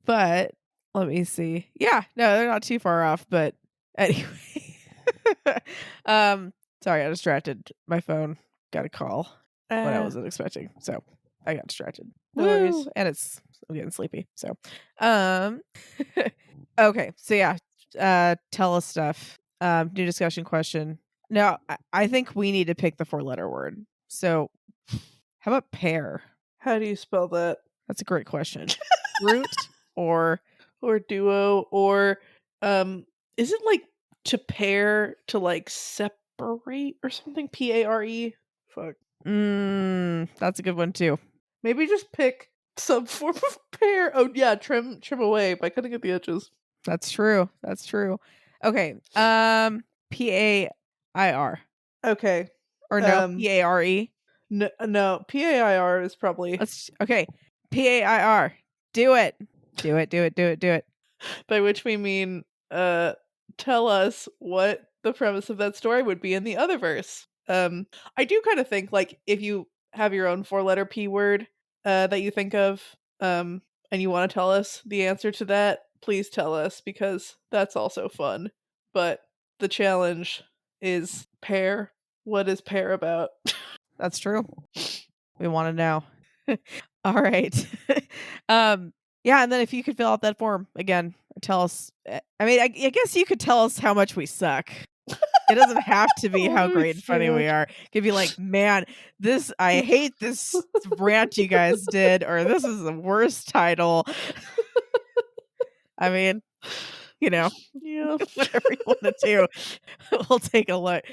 [SPEAKER 1] but let me see. Yeah, no, they're not too far off, but anyway. um sorry, I distracted. My phone got a call when I wasn't expecting. So, I got distracted.
[SPEAKER 2] No
[SPEAKER 1] Woo!
[SPEAKER 2] worries.
[SPEAKER 1] And I'm getting sleepy. So, um okay. So yeah, tell us stuff. New discussion question. Now, I think we need to pick the 4-letter word. So, how about pair?
[SPEAKER 2] How do you spell that?
[SPEAKER 1] That's a great question. Root or
[SPEAKER 2] Or duo, or is it like to pair, to like separate or something? Pare. Fuck.
[SPEAKER 1] that's a good one too.
[SPEAKER 2] Maybe just pick some form of pair. Oh yeah, trim away by cutting at the edges.
[SPEAKER 1] That's true. That's true. Okay. PAIR.
[SPEAKER 2] Okay.
[SPEAKER 1] Or no, PARE.
[SPEAKER 2] No, PAIR is probably,
[SPEAKER 1] Okay. PAIR. Do it. Do it. Do it. Do it. Do it.
[SPEAKER 2] by which we mean tell us what the premise of that story would be in the Otherverse. I do kind of think, like, if you have your own 4-letter P word that you think of, and you want to tell us the answer to that, please tell us, because that's also fun. But the challenge is pair. What is pair about?
[SPEAKER 1] That's true. We want to know. All right. Yeah, and then if you could fill out that form again, tell us. I mean, I guess you could tell us how much we suck. It doesn't have to be how
[SPEAKER 2] Holy
[SPEAKER 1] great and funny we
[SPEAKER 2] shit.
[SPEAKER 1] are. It could be like, man, I hate this rant you guys did, or this is the worst title. I mean, you know,
[SPEAKER 2] Yeah.
[SPEAKER 1] whatever you want to do, we'll take a look.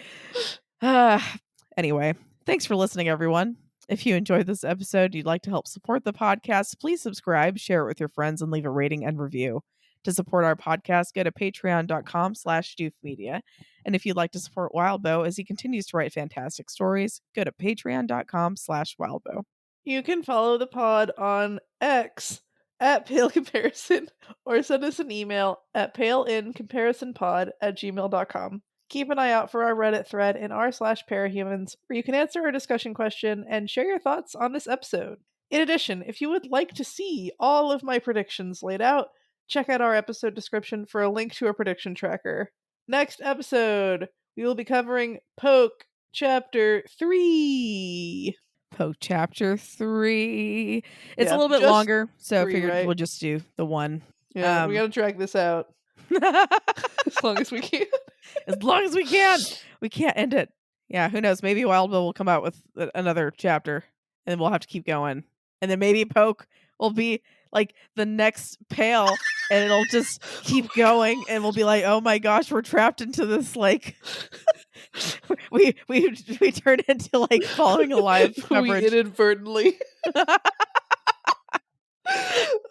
[SPEAKER 1] Anyway, thanks for listening, everyone. If you enjoyed this episode, you'd like to help support the podcast, please subscribe, share it with your friends, and leave a rating and review. To support our podcast, go to patreon.com/doofmedia. And if you'd like to support Wildbow as he continues to write fantastic stories, go to patreon.com/wildbow.
[SPEAKER 2] You can follow the pod on X at Pale Comparison, or send us an email at paleincomparisonpod@gmail.com. Keep an eye out for our Reddit thread in r/parahumans, where you can answer our discussion question and share your thoughts on this episode. In addition, if you would like to see all of my predictions laid out, check out our episode description for a link to a prediction tracker. Next episode, we will be covering Poke Chapter 3.
[SPEAKER 1] Poke chapter 3. It's a
[SPEAKER 2] Yeah,
[SPEAKER 1] little bit
[SPEAKER 2] just
[SPEAKER 1] longer, so I
[SPEAKER 2] 3,
[SPEAKER 1] figured
[SPEAKER 2] right?
[SPEAKER 1] we'll just do the one.
[SPEAKER 2] Yeah, we gotta drag this out as long as we can.
[SPEAKER 1] As long as we can. We can't end it. Yeah, who knows? Maybe Wild Bill will come out with another chapter and we'll have to keep going. And then maybe Poke will be like the next Pale and it'll just keep going and we'll be like, "Oh my gosh, we're trapped into this like we turn into like following a live
[SPEAKER 2] We
[SPEAKER 1] coverage."
[SPEAKER 2] inadvertently.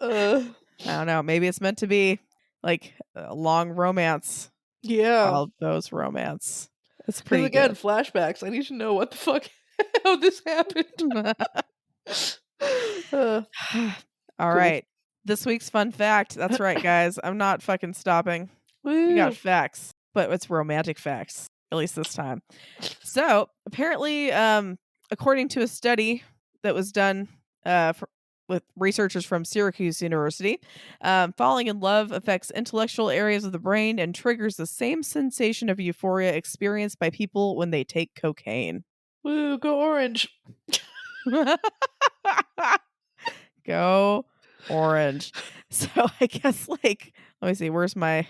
[SPEAKER 2] uh,
[SPEAKER 1] I don't know. Maybe it's meant to be like a long romance.
[SPEAKER 2] yeah.
[SPEAKER 1] Wild Bill's romance. That's
[SPEAKER 2] Because
[SPEAKER 1] pretty
[SPEAKER 2] again,
[SPEAKER 1] good.
[SPEAKER 2] flashbacks. I need to know what the fuck, how this happened.
[SPEAKER 1] All
[SPEAKER 2] Cool.
[SPEAKER 1] right. This week's fun fact. That's right, guys. I'm not fucking stopping. We got
[SPEAKER 2] Woo.
[SPEAKER 1] facts, but it's romantic facts, at least this time. So apparently, according to a study that was done with researchers from Syracuse University, falling in love affects intellectual areas of the brain and triggers the same sensation of euphoria experienced by people when they take cocaine.
[SPEAKER 2] Woo, go orange.
[SPEAKER 1] Go orange. So I guess let me see, where's my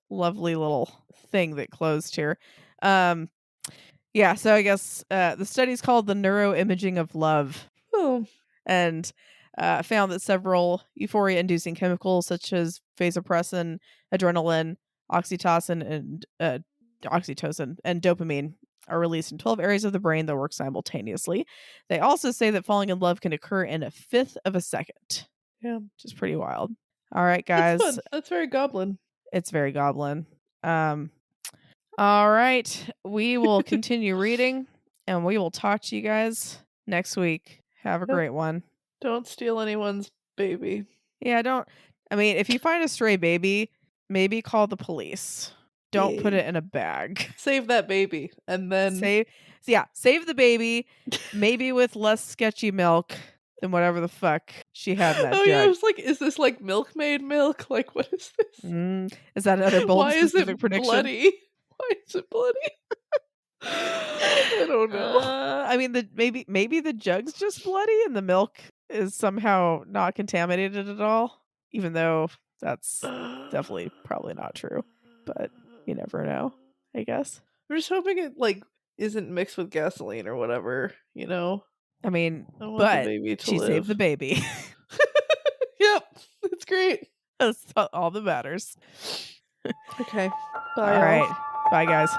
[SPEAKER 1] lovely little thing that closed here? Yeah, so I guess the study's called the neuroimaging of love,
[SPEAKER 2] Oh,
[SPEAKER 1] and found that several euphoria-inducing chemicals such as vasopressin, adrenaline, oxytocin, and dopamine are released in 12 areas of the brain that work simultaneously. They also say that falling in love can occur in a fifth of a second.
[SPEAKER 2] yeah.
[SPEAKER 1] Which is pretty wild. All right,
[SPEAKER 2] That's
[SPEAKER 1] guys.
[SPEAKER 2] fun. That's very goblin.
[SPEAKER 1] It's very goblin. All right. We will continue reading and we will talk to you guys next week. Have a
[SPEAKER 2] Yep.
[SPEAKER 1] great one.
[SPEAKER 2] Don't steal anyone's baby.
[SPEAKER 1] Yeah, if you find a stray baby, maybe call the police. Don't put
[SPEAKER 2] Yay.
[SPEAKER 1] it in a bag.
[SPEAKER 2] Save that baby and then
[SPEAKER 1] Save the baby, maybe with less sketchy milk than whatever the fuck she had in that
[SPEAKER 2] Oh yeah, I
[SPEAKER 1] jug.
[SPEAKER 2] was like, is this like milkmaid milk? Like, what is this?
[SPEAKER 1] Is that another bold
[SPEAKER 2] Why is
[SPEAKER 1] specific
[SPEAKER 2] it
[SPEAKER 1] prediction?
[SPEAKER 2] bloody? Why is it bloody? I don't know.
[SPEAKER 1] I mean, maybe the jug's just bloody and the milk is somehow not contaminated at all, even though that's definitely probably not true. But you never know, I guess.
[SPEAKER 2] I'm just hoping it like isn't mixed with gasoline or whatever, you know.
[SPEAKER 1] I mean,
[SPEAKER 2] I want the
[SPEAKER 1] but
[SPEAKER 2] baby to
[SPEAKER 1] she
[SPEAKER 2] live.
[SPEAKER 1] saved the baby.
[SPEAKER 2] Yep, it's great.
[SPEAKER 1] That's all that matters.
[SPEAKER 2] Okay, bye.
[SPEAKER 1] All
[SPEAKER 2] All
[SPEAKER 1] right, bye, guys.